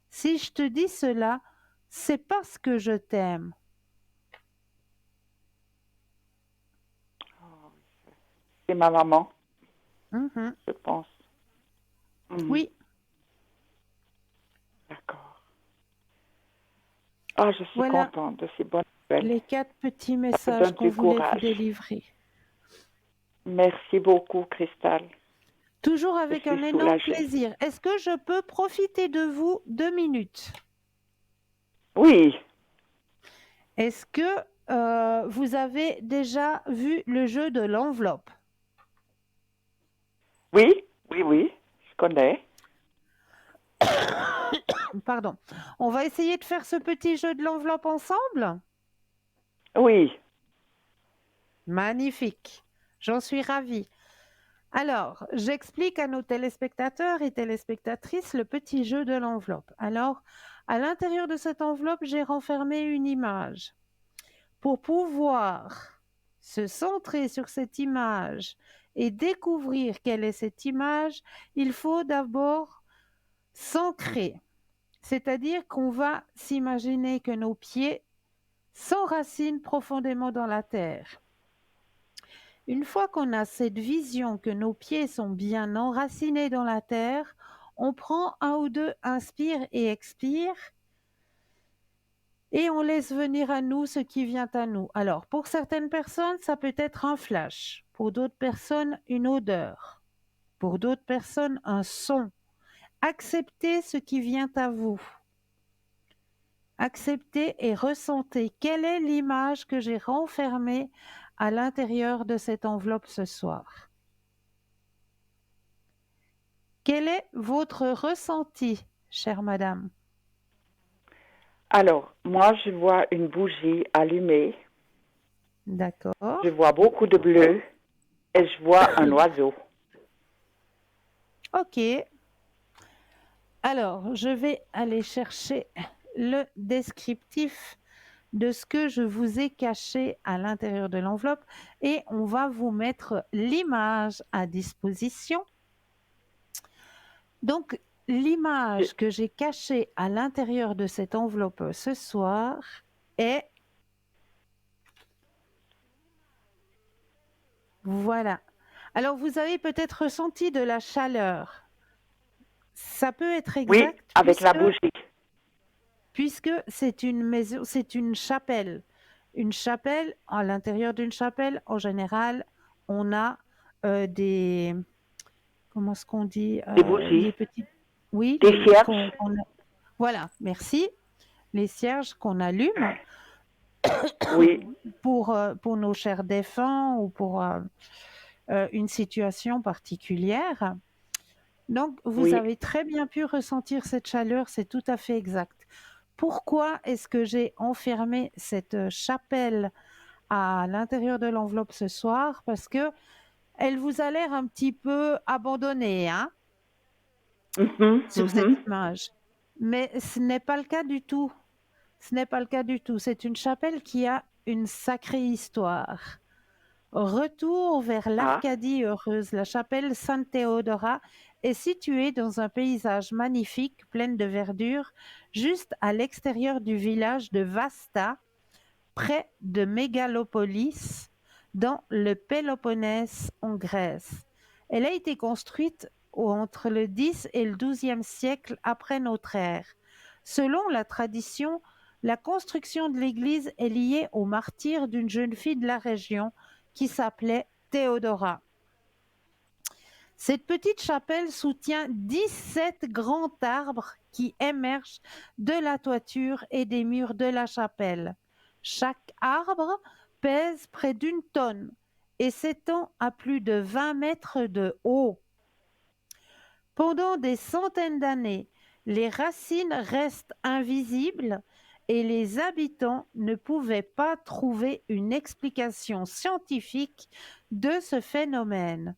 Si je te dis cela, c'est parce que je t'aime. C'est ma maman, Mhm. je pense. Mhm. Oui, D'accord. Ah, je suis voilà contente de ces bonnes nouvelles. les 4 petits Ça me messages donne qu'on du voulait vous courage. délivrer. Merci beaucoup, Cristal. Toujours Je avec suis un énorme soulagée. plaisir. Est-ce que je peux profiter de vous 2 minutes? Oui. Est-ce que vous avez déjà vu le jeu de l'enveloppe. Oui, oui, je connais. Pardon. On va essayer de faire ce petit jeu de l'enveloppe ensemble? Oui, Magnifique. J'en suis ravie. Alors, j'explique à nos téléspectateurs et téléspectatrices le petit jeu de l'enveloppe. Alors, à l'intérieur de cette enveloppe, j'ai renfermé une image. Pour pouvoir se centrer sur cette image et découvrir quelle est cette image, il faut d'abord s'ancrer. C'est-à-dire qu'on va s'imaginer que nos pieds s'enracinent profondément dans la terre. Une fois qu'on a cette vision que nos pieds sont bien enracinés dans la terre, on prend un ou deux inspire et expire et on laisse venir à nous ce qui vient à nous. Alors, pour certaines personnes, ça peut être un flash. Pour d'autres personnes, une odeur. Pour d'autres personnes, un son. Acceptez ce qui vient à vous. Acceptez et ressentez quelle est l'image que j'ai renfermée à l'intérieur de cette enveloppe ce soir. Quel est votre ressenti, chère madame? alors, moi, je vois une bougie allumée, D'accord. je vois beaucoup de bleu et je vois un oiseau. Ok. Alors, je vais aller chercher le descriptif de ce que je vous ai caché à l'intérieur de l'enveloppe et on va vous mettre l'image à disposition. Donc, l'image que j'ai cachée à l'intérieur de cette enveloppe ce soir est... Voilà. Alors, vous avez peut-être ressenti de la chaleur. Ça peut être Oui, exact avec la bougie. puisque c'est une maison, c'est une chapelle. Une chapelle, à l'intérieur d'une chapelle, en général, on a des... Comment est-ce qu'on dit Des bougies, les petits... Oui, des cierges. voilà, merci. Les cierges qu'on allume Oui, pour nos chers défunts ou pour une situation particulière. Donc, vous oui. avez très bien pu ressentir cette chaleur, c'est tout à fait exact. Pourquoi est-ce que j'ai enfermé cette chapelle à l'intérieur de l'enveloppe ce soir? Parce que elle vous a l'air un petit peu abandonnée, hein, sur cette image. Mais ce n'est pas le cas du tout. Ce n'est pas le cas du tout. C'est une chapelle qui a une sacrée histoire. Retour vers l'Arcadie heureuse, la chapelle Sainte-Théodora est située dans un paysage magnifique, plein de verdure, juste à l'extérieur du village de Vasta, près de Mégalopolis, dans le Péloponnèse en Grèce. Elle a été construite entre le X et le XIIe siècle après notre ère. Selon la tradition, la construction de l'église est liée au martyre d'une jeune fille de la région qui s'appelait Théodora. Cette petite chapelle soutient 17 grands arbres qui émergent de la toiture et des murs de la chapelle. Chaque arbre pèse près d'une tonne et s'étend à plus de 20 mètres de haut. Pendant des centaines d'années, les racines restent invisibles et les habitants ne pouvaient pas trouver une explication scientifique de ce phénomène.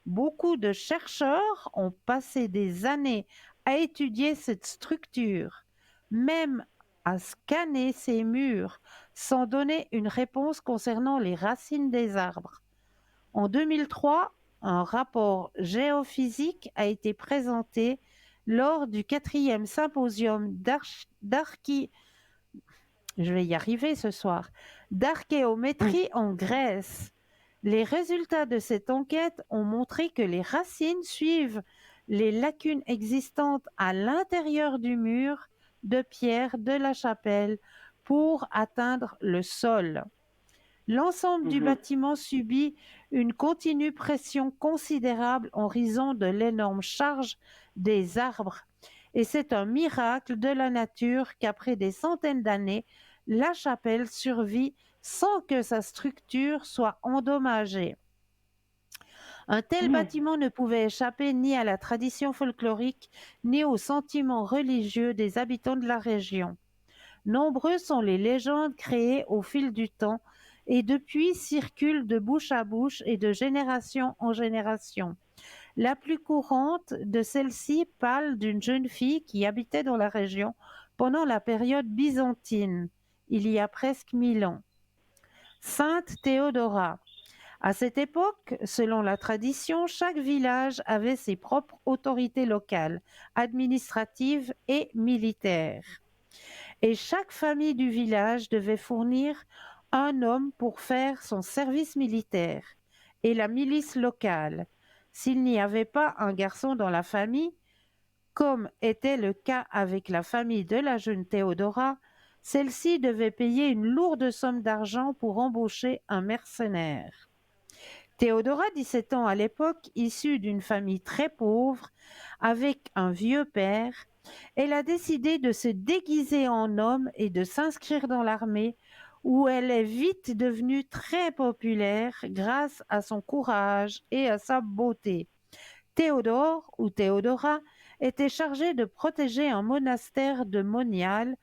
Beaucoup de chercheurs ont passé des années à étudier cette structure, même à scanner ces murs, sans donner une réponse concernant les racines des arbres. En 2003, un rapport géophysique a été présenté lors du 4e symposium d'archéométrie en Grèce. Les résultats de cette enquête ont montré que les racines suivent les lacunes existantes à l'intérieur du mur de pierre de la chapelle pour atteindre le sol. L'ensemble du bâtiment subit une continue pression considérable en raison de l'énorme charge des arbres. Et c'est un miracle de la nature qu'après des centaines d'années, la chapelle survit sans que sa structure soit endommagée. Un tel bâtiment ne pouvait échapper ni à la tradition folklorique, ni aux sentiments religieux des habitants de la région. Nombreux sont les légendes créées au fil du temps et depuis circulent de bouche à bouche et de génération en génération. La plus courante de celles-ci parle d'une jeune fille qui habitait dans la région pendant la période byzantine, il y a presque 1000 ans. Sainte Théodora. À cette époque, selon la tradition, chaque village avait ses propres autorités locales, administratives et militaires. Et chaque famille du village devait fournir un homme pour faire son service militaire et la milice locale. S'il n'y avait pas un garçon dans la famille, comme était le cas avec la famille de la jeune Théodora, celle-ci devait payer une lourde somme d'argent pour embaucher un mercenaire. Théodora, 17 ans à l'époque, issue d'une famille très pauvre, avec un vieux père, elle a décidé de se déguiser en homme et de s'inscrire dans l'armée, où elle est vite devenue très populaire grâce à son courage et à sa beauté. Théodore, ou Théodora, était chargée de protéger un monastère de Monial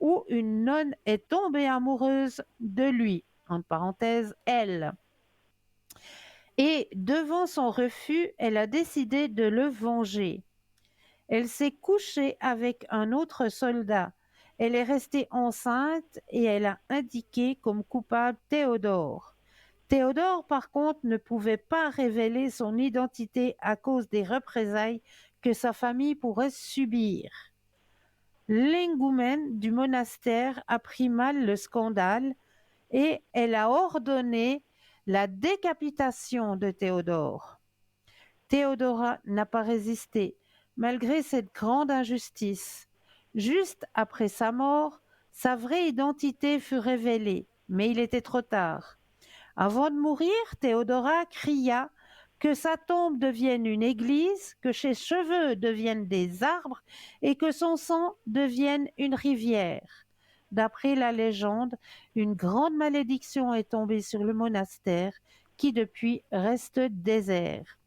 où une nonne est tombée amoureuse de lui, entre parenthèses, elle. Et devant son refus, elle a décidé de le venger. Elle s'est couchée avec un autre soldat. Elle est restée enceinte et elle a indiqué comme coupable Théodore. Théodore, par contre, ne pouvait pas révéler son identité à cause des représailles que sa famille pourrait subir. L'ingoumène du monastère a pris mal le scandale et elle a ordonné la décapitation de Théodore. Théodora n'a pas résisté, malgré cette grande injustice. Juste après sa mort, sa vraie identité fut révélée, mais il était trop tard. Avant de mourir, Théodora cria que sa tombe devienne une église, que ses cheveux deviennent des arbres et que son sang devienne une rivière. D'après la légende, une grande malédiction est tombée sur le monastère qui depuis reste désert.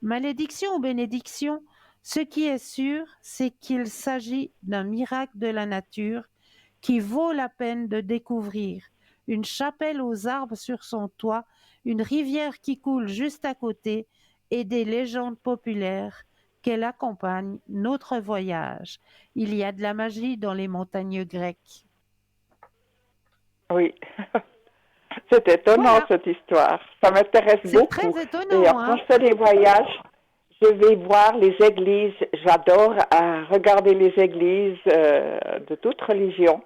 Malédiction ou bénédiction, ce qui est sûr, c'est qu'il s'agit d'un miracle de la nature qui vaut la peine de découvrir. Une chapelle aux arbres sur son toit, une rivière qui coule juste à côté et des légendes populaires qu'elle accompagne notre voyage. Il y a de la magie dans les montagnes grecques. Oui. C'est étonnant, Voilà. cette histoire. Ça m'intéresse C'est beaucoup. très étonnant, D'ailleurs, hein? quand je fais des voyages, je vais voir les églises. J'adore regarder les églises de toute religion.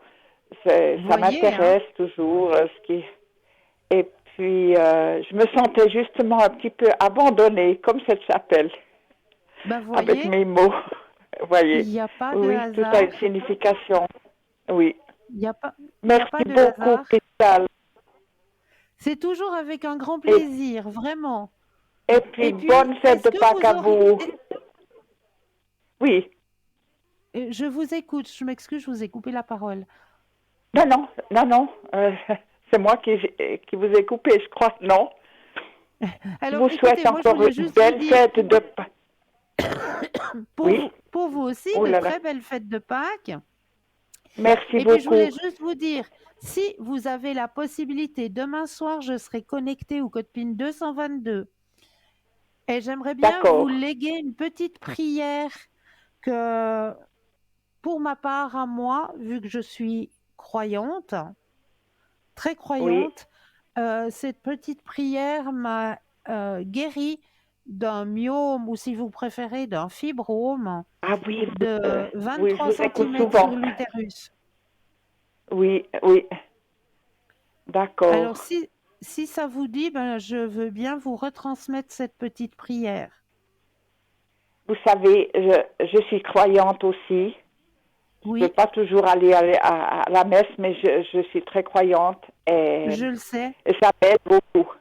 Ça Voyez, hein? m'intéresse toujours. Et puis, je me sentais justement un petit peu abandonnée, comme cette chapelle, Ben avec voyez, mes mots. Vous il voyez? n'y a pas de Oui, tout a hasard. une signification. Oui. Il n'y a pas, il y a Merci pas de beaucoup, hasard. Cristal. C'est toujours avec un grand Et, plaisir, vraiment. et puis, Et puis, bonne fête de Pâques à vous. Oui. Je vous écoute, je m'excuse, je vous ai coupé la parole. Non, non, non, non. C'est moi qui vous ai coupé, je crois. Non. Je Alors, vous souhaite écoutez, moi, je encore voulais une juste vous belle dire, fête de Pâques. Oui. pour vous aussi, Oh de là là. très belles fêtes de Pâques. Merci Et puis, je beaucoup. voulais juste vous dire, si vous avez la possibilité, demain soir, je serai connectée au code PIN 222. Et j'aimerais bien vous D'accord. léguer une petite prière que, pour ma part, à moi, vu que je suis croyante, très Oui. croyante, cette petite prière m'a guérie d'un myome ou, si vous préférez, d'un fibrome Ah oui, de oui, je 23 vous écoute centimètres sur souvent. l'utérus. Oui, oui. Alors, D'accord. si ça vous dit, ben, je veux bien vous retransmettre cette petite prière. Vous savez, je suis croyante aussi. Je peux Oui, pas toujours aller à la messe, mais je suis très croyante je le sais. et ça m'aide beaucoup.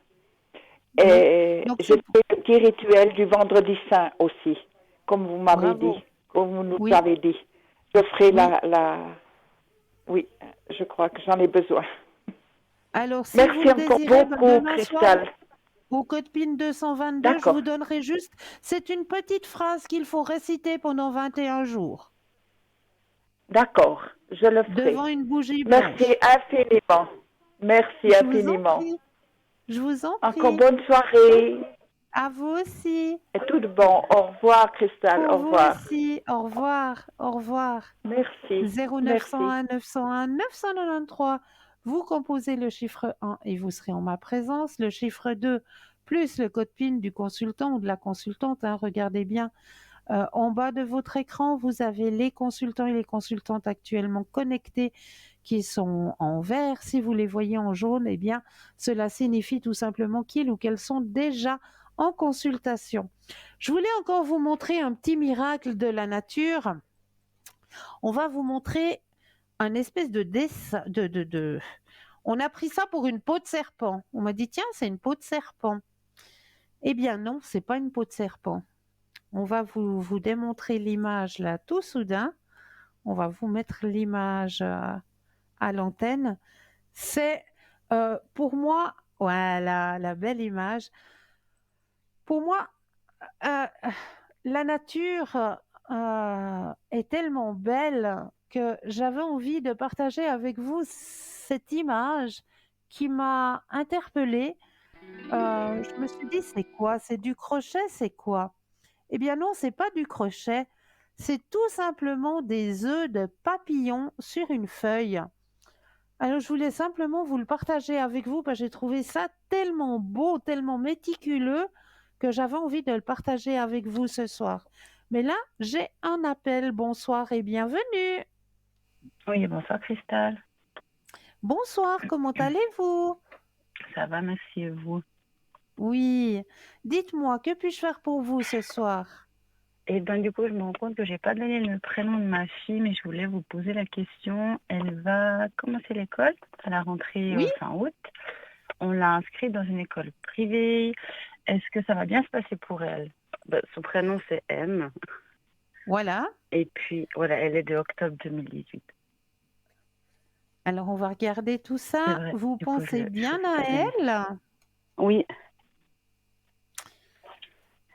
Oui. Et Donc, je c'est fais le petit rituel du vendredi saint aussi, comme vous m'avez dit, bravo. comme vous nous Oui, avez dit. Je ferai oui. Oui, je crois que j'en ai besoin. Alors, si vous Merci le encore désirez, beaucoup, demain soir, Cristal. au code PIN 222, je D'accord, vous donnerai juste, c'est une petite phrase qu'il faut réciter pendant 21 jours, d'accord, je le devant ferai. une bougie Merci blanche. infiniment. Merci Je vous en infiniment. prie, je vous en Encore prie. bonne soirée À vous aussi. et tout de bon. Au revoir, Cristal. Pour Au vous revoir. aussi. Au revoir. Au revoir. Merci. 0901 Merci. 901 993. Vous composez le chiffre 1 et vous serez en ma présence. Le chiffre 2 plus le code PIN du consultant ou de la consultante. Regardez bien. En bas de votre écran, vous avez les consultants et les consultantes actuellement connectés qui sont en vert. Si vous les voyez en jaune, eh bien, cela signifie tout simplement qu'ils ou qu'elles sont déjà en consultation. Je voulais encore vous montrer un petit miracle de la nature. On va vous montrer un espèce de dessin. On a pris ça pour une peau de serpent. On m'a dit, tiens, c'est une peau de serpent. Eh bien non, c'est pas une peau de serpent. On va vous démontrer l'image là tout soudain. On va vous mettre l'image à l'antenne. C'est pour moi, voilà, la belle image. Pour moi, euh, la nature est tellement belle que j'avais envie de partager avec vous cette image qui m'a interpellée. Je me suis dit, c'est quoi? C'est du crochet? C'est quoi? Eh bien non, c'est pas du crochet. C'est tout simplement des œufs de papillon sur une feuille. Alors je voulais simplement vous le partager avec vous parce que j'ai trouvé ça tellement beau, tellement méticuleux que j'avais envie de le partager avec vous ce soir. Mais là, j'ai un appel. Bonsoir et bienvenue. Oui, bonsoir Cristal. Bonsoir, comment allez-vous? Ça va, merci et vous. Oui, dites-moi, que puis-je faire pour vous ce soir? Et ben du coup, je me rends compte que j'ai pas donné le prénom de ma fille, mais je voulais vous poser la question. Elle va commencer l'école à la rentrée Oui, fin août. On l'a inscrite dans une école privée. Est-ce que ça va bien se passer pour elle? Ben, son prénom c'est M. voilà. Et puis voilà, elle est de octobre 2018. Alors on va regarder tout C'est ça. vrai. Vous Du coup, pensez je bien trouve à ça bien. elle? Oui,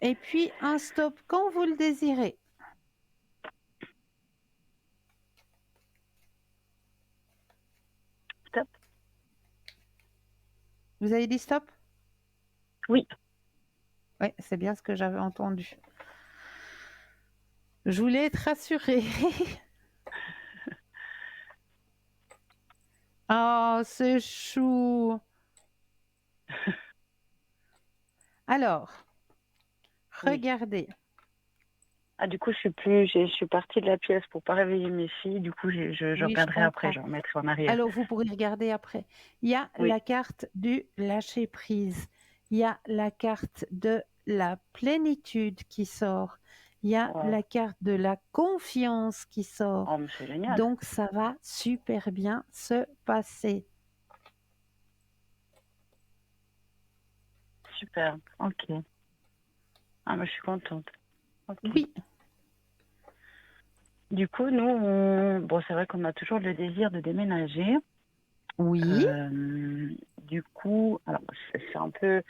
Et puis un stop quand vous le désirez. stop. Vous avez dit stop? Oui. Oui, c'est bien ce que j'avais entendu. Je voulais être rassurée. Oh, c'est chou. Alors, Oui. regardez. Ah, du coup, je suis partie de la pièce pour pas réveiller mes filles. Du coup, je Oui, je regarderai après, comprends. je remettrai en arrière. Alors, vous pourrez regarder après. Il y a Oui. la carte du lâcher-prise. Il y a la carte de la plénitude qui sort. Il y a Wow. la carte de la confiance qui sort. Oh, mais c'est génial. Donc, ça va super bien se passer. Super. Ok. Ah, mais je suis contente. Ok. Oui, Du coup, nous, bon, c'est vrai qu'on a toujours le désir de déménager. oui, Du coup, alors, c'est un peu.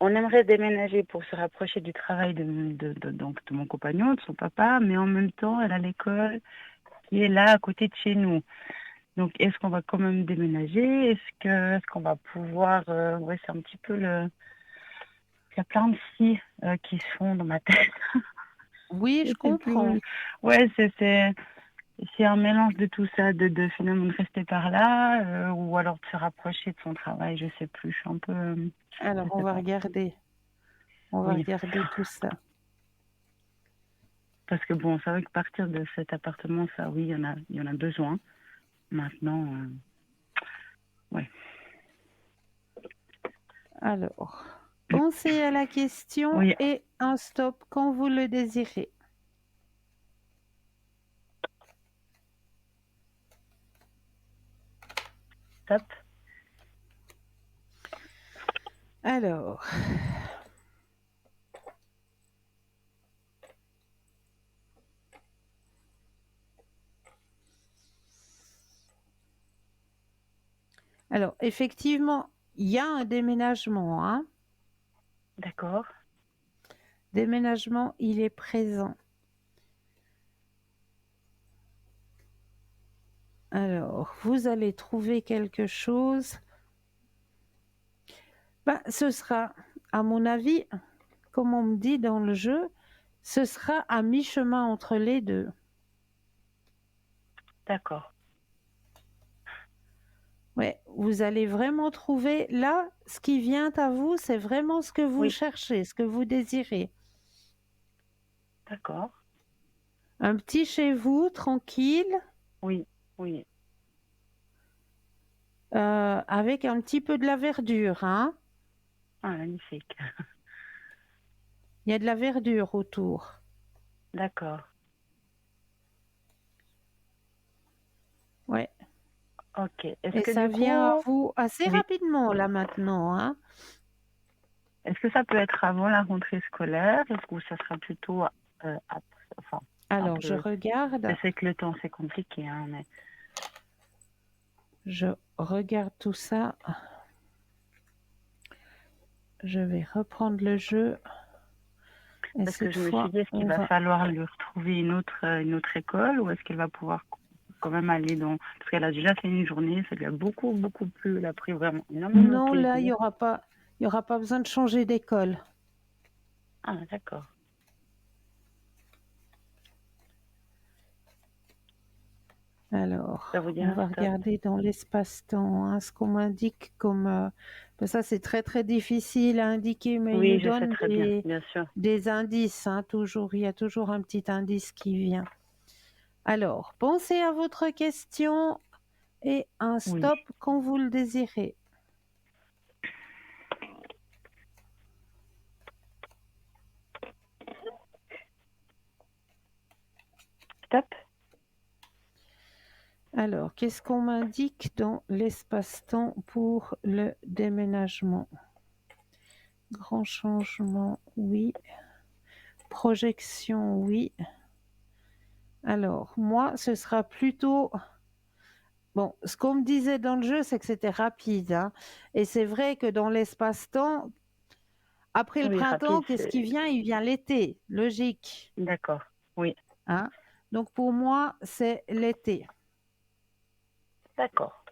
On aimerait déménager pour se rapprocher du travail donc, de mon compagnon, de son papa, mais en même temps, elle a l'école qui est là à côté de chez nous. Donc, est-ce qu'on va quand même déménager? Est-ce qu'on va pouvoir... ouais, c'est un petit peu le... Il y a plein de si qui se font dans ma tête. oui, Je je sais plus comprends. Ouais, c'est un mélange de tout ça, de finalement de rester par là, ou alors de se rapprocher de son travail, je sais plus. Je suis un peu... Alors, je on sais va pas. regarder. On va Oui, regarder tout ça. parce que bon, c'est vrai que partir de cet appartement, ça, oui, il y en a besoin. Maintenant, ouais. Alors, pensez à la question Oui, et un stop quand vous le désirez. top. Alors, Alors, effectivement, il y a un déménagement, hein. D'accord. Déménagement, il est présent. Alors, vous allez trouver quelque chose. Ben, ce sera, à mon avis, comme on me dit dans le jeu, ce sera à mi-chemin entre les deux. D'accord. Ouais, vous allez vraiment trouver là, ce qui vient à vous, c'est vraiment ce que vous Oui. cherchez, ce que vous désirez. D'accord. Un petit chez vous, tranquille, Oui. Oui. avec un petit peu de la verdure, hein. Ah, magnifique. Il y a de la verdure autour. D'accord. Ouais. Ok. Est-ce Et que ça du vient à coup, vous assez oui. rapidement là maintenant, hein. Est-ce que ça peut être avant la rentrée scolaire? Est-ce que ça sera plutôt après, enfin, un Alors, je peu. Je regarde, sais que le temps c'est compliqué, hein, mais je regarde tout ça. Je vais reprendre le jeu. Et parce que cette je me suis fois, dit, est-ce qu'il on va va. falloir lui retrouver une autre école ou est-ce qu'elle va pouvoir quand même aller dans. Parce qu'elle a déjà fait une journée, ça lui a beaucoup, beaucoup plu, elle a pris vraiment énormément de Non, là, plaisir. il y aura pas besoin de changer d'école. Ah, d'accord. Alors, Ça vous on dirait va stop? regarder dans l'espace-temps, hein, ce qu'on m'indique comme. Ben ça, c'est très très difficile à indiquer, mais il nous Oui, je sais donne très bien, bien sûr. des indices, hein, toujours. Il y a toujours un petit indice qui vient. Alors, pensez à votre question et un Oui. stop quand vous le désirez. Stop? Alors, qu'est-ce qu'on m'indique dans l'espace-temps pour le déménagement? Grand changement, oui. Projection, oui. Alors, moi, ce sera plutôt. Bon, ce qu'on me disait dans le jeu, c'est que c'était rapide, hein. Et c'est vrai que dans l'espace-temps, après le Oui, rapide, printemps, qu'est-ce qui c'est. vient? Il vient l'été, logique, D'accord. Oui. hein. Donc pour moi, c'est l'été. D'accord.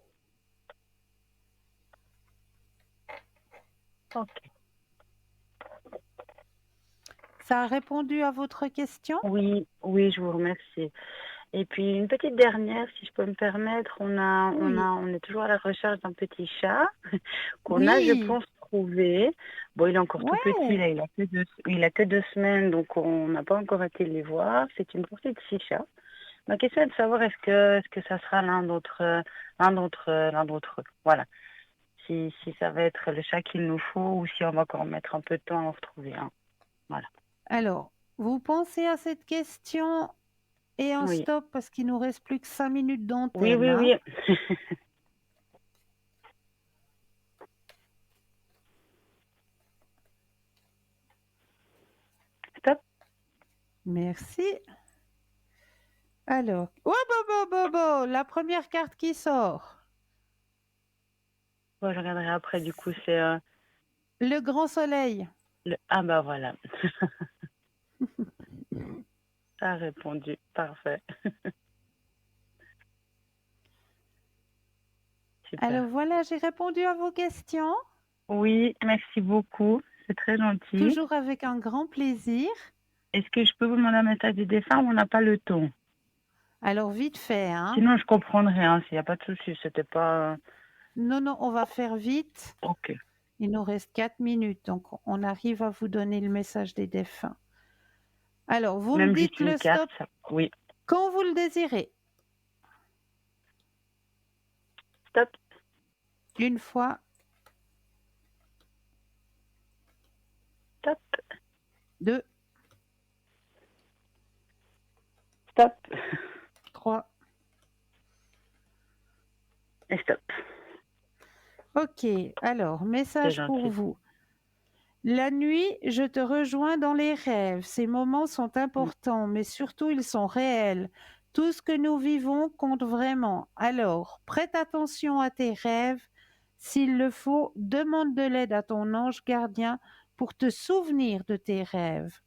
Ok. Ça a répondu à votre question? Oui, oui, je vous remercie. Et puis une petite dernière, si je peux me permettre, Oui. on est toujours à la recherche d'un petit chat qu'on a, je Oui, pense, trouvé. Bon, il est encore tout petit, ouais. là, il a que 2 semaines, donc on n'a pas encore été les voir. C'est une petite six chats. Ma question est de savoir est-ce que ça sera l'un d'entre eux. Voilà. Si ça va être le chat qu'il nous faut ou si on va encore mettre un peu de temps à en retrouver un. Voilà. Alors, vous pensez à cette question et un Oui. stop parce qu'il nous reste plus que 5 minutes Oui, d'antenne, oui, hein. oui. Stop. Merci. Alors, oh, la première carte qui sort. Bon, je regarderai après, du coup, c'est Le grand soleil. Ah bah voilà. Ça a répondu. Parfait. Super. Alors voilà, j'ai répondu à vos questions, Oui, merci beaucoup. C'est très gentil. toujours avec un grand plaisir. Est-ce que je peux vous demander un message du défunt ou on n'a pas le temps? Alors vite fait, hein. Sinon, je comprendrai, hein, s'il n'y a pas de souci. C'était pas. Non, non, on va faire vite. Ok. Il nous reste 4 minutes, donc on arrive à vous donner le message des défunts. Alors, vous me Même dites juste une le carte, stop ça. Oui. quand vous le désirez. Stop. Une fois, Stop. deux, Stop. 3. Et stop. Ok, alors, C'est message pour gentil. vous. La nuit, je te rejoins dans les rêves. Ces moments sont importants, mais surtout ils sont réels. Tout ce que nous vivons compte vraiment. Alors, prête attention à tes rêves. S'il le faut, demande de l'aide à ton ange gardien pour te souvenir de tes rêves.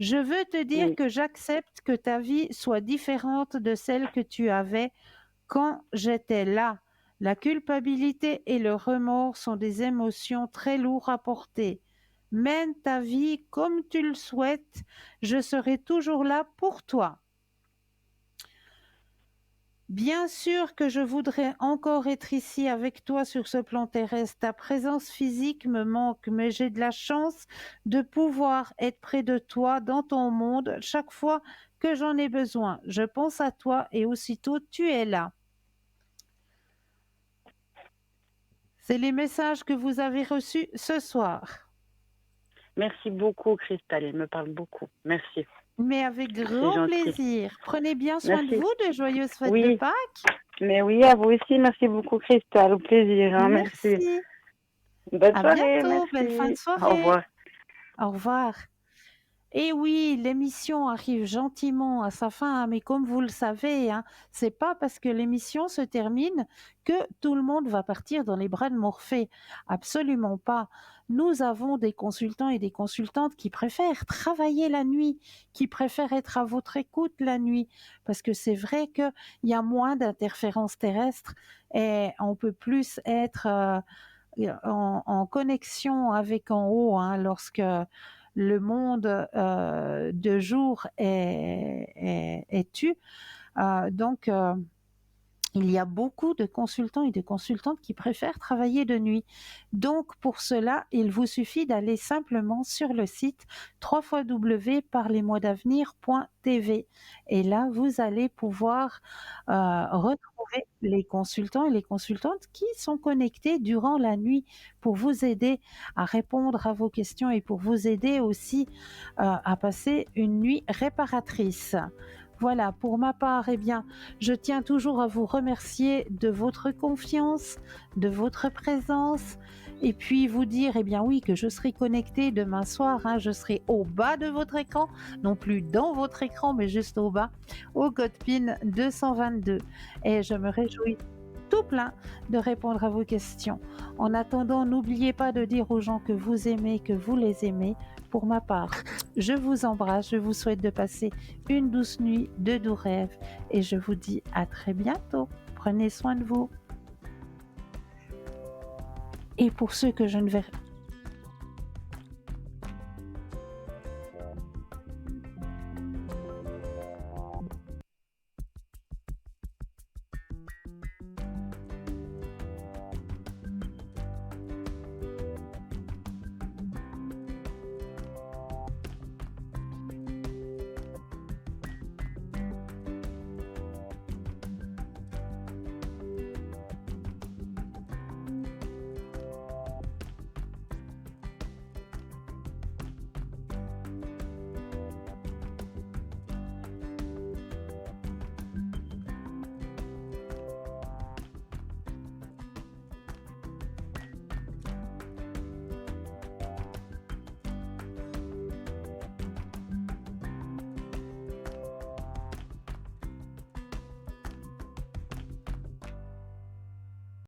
Je veux te dire Oui. que j'accepte que ta vie soit différente de celle que tu avais quand j'étais là. La culpabilité et le remords sont des émotions très lourdes à porter. Mène ta vie comme tu le souhaites, je serai toujours là pour toi. Bien sûr que je voudrais encore être ici avec toi sur ce plan terrestre. Ta présence physique me manque, mais j'ai de la chance de pouvoir être près de toi dans ton monde chaque fois que j'en ai besoin. Je pense à toi et aussitôt tu es là. C'est les messages que vous avez reçus ce soir. Merci beaucoup, Cristal. Il me parle beaucoup. Merci. Mais avec C'est grand gentil. plaisir. Prenez bien soin de Merci. vous, de joyeuses fêtes de Oui, Pâques. mais oui, à vous aussi. Merci beaucoup, Cristal. Au plaisir. Hein, merci. Merci. Bonne À soirée. bientôt. Belle fin de Merci. Au soirée. revoir. Au revoir. Et oui, l'émission arrive gentiment à sa fin, hein, mais comme vous le savez, hein, c'est pas parce que l'émission se termine que tout le monde va partir dans les bras de Morphée. Absolument pas. Nous avons des consultants et des consultantes qui préfèrent travailler la nuit, qui préfèrent être à votre écoute la nuit, parce que c'est vrai qu'il y a moins d'interférences terrestres et on peut plus être en connexion avec en haut, hein, lorsque le monde de jour est tu. Donc, il y a beaucoup de consultants et de consultantes qui préfèrent travailler de nuit. Donc, pour cela, il vous suffit d'aller simplement sur le site www.parlesmoisdavenir.tv. Et là, vous allez pouvoir retrouver les consultants et les consultantes qui sont connectés durant la nuit pour vous aider à répondre à vos questions et pour vous aider aussi à passer une nuit réparatrice. Voilà, pour ma part, eh bien, je tiens toujours à vous remercier de votre confiance, de votre présence, et puis vous dire, eh bien oui, que je serai connectée demain soir, hein, je serai au bas de votre écran, non plus dans votre écran, mais juste au bas, au code PIN 222. Et je me réjouis tout plein de répondre à vos questions. En attendant, n'oubliez pas de dire aux gens que vous aimez, que vous les aimez. Pour ma part, je vous embrasse, je vous souhaite de passer une douce nuit, de doux rêves et je vous dis à très bientôt. Prenez soin de vous. Et pour ceux que je ne verrai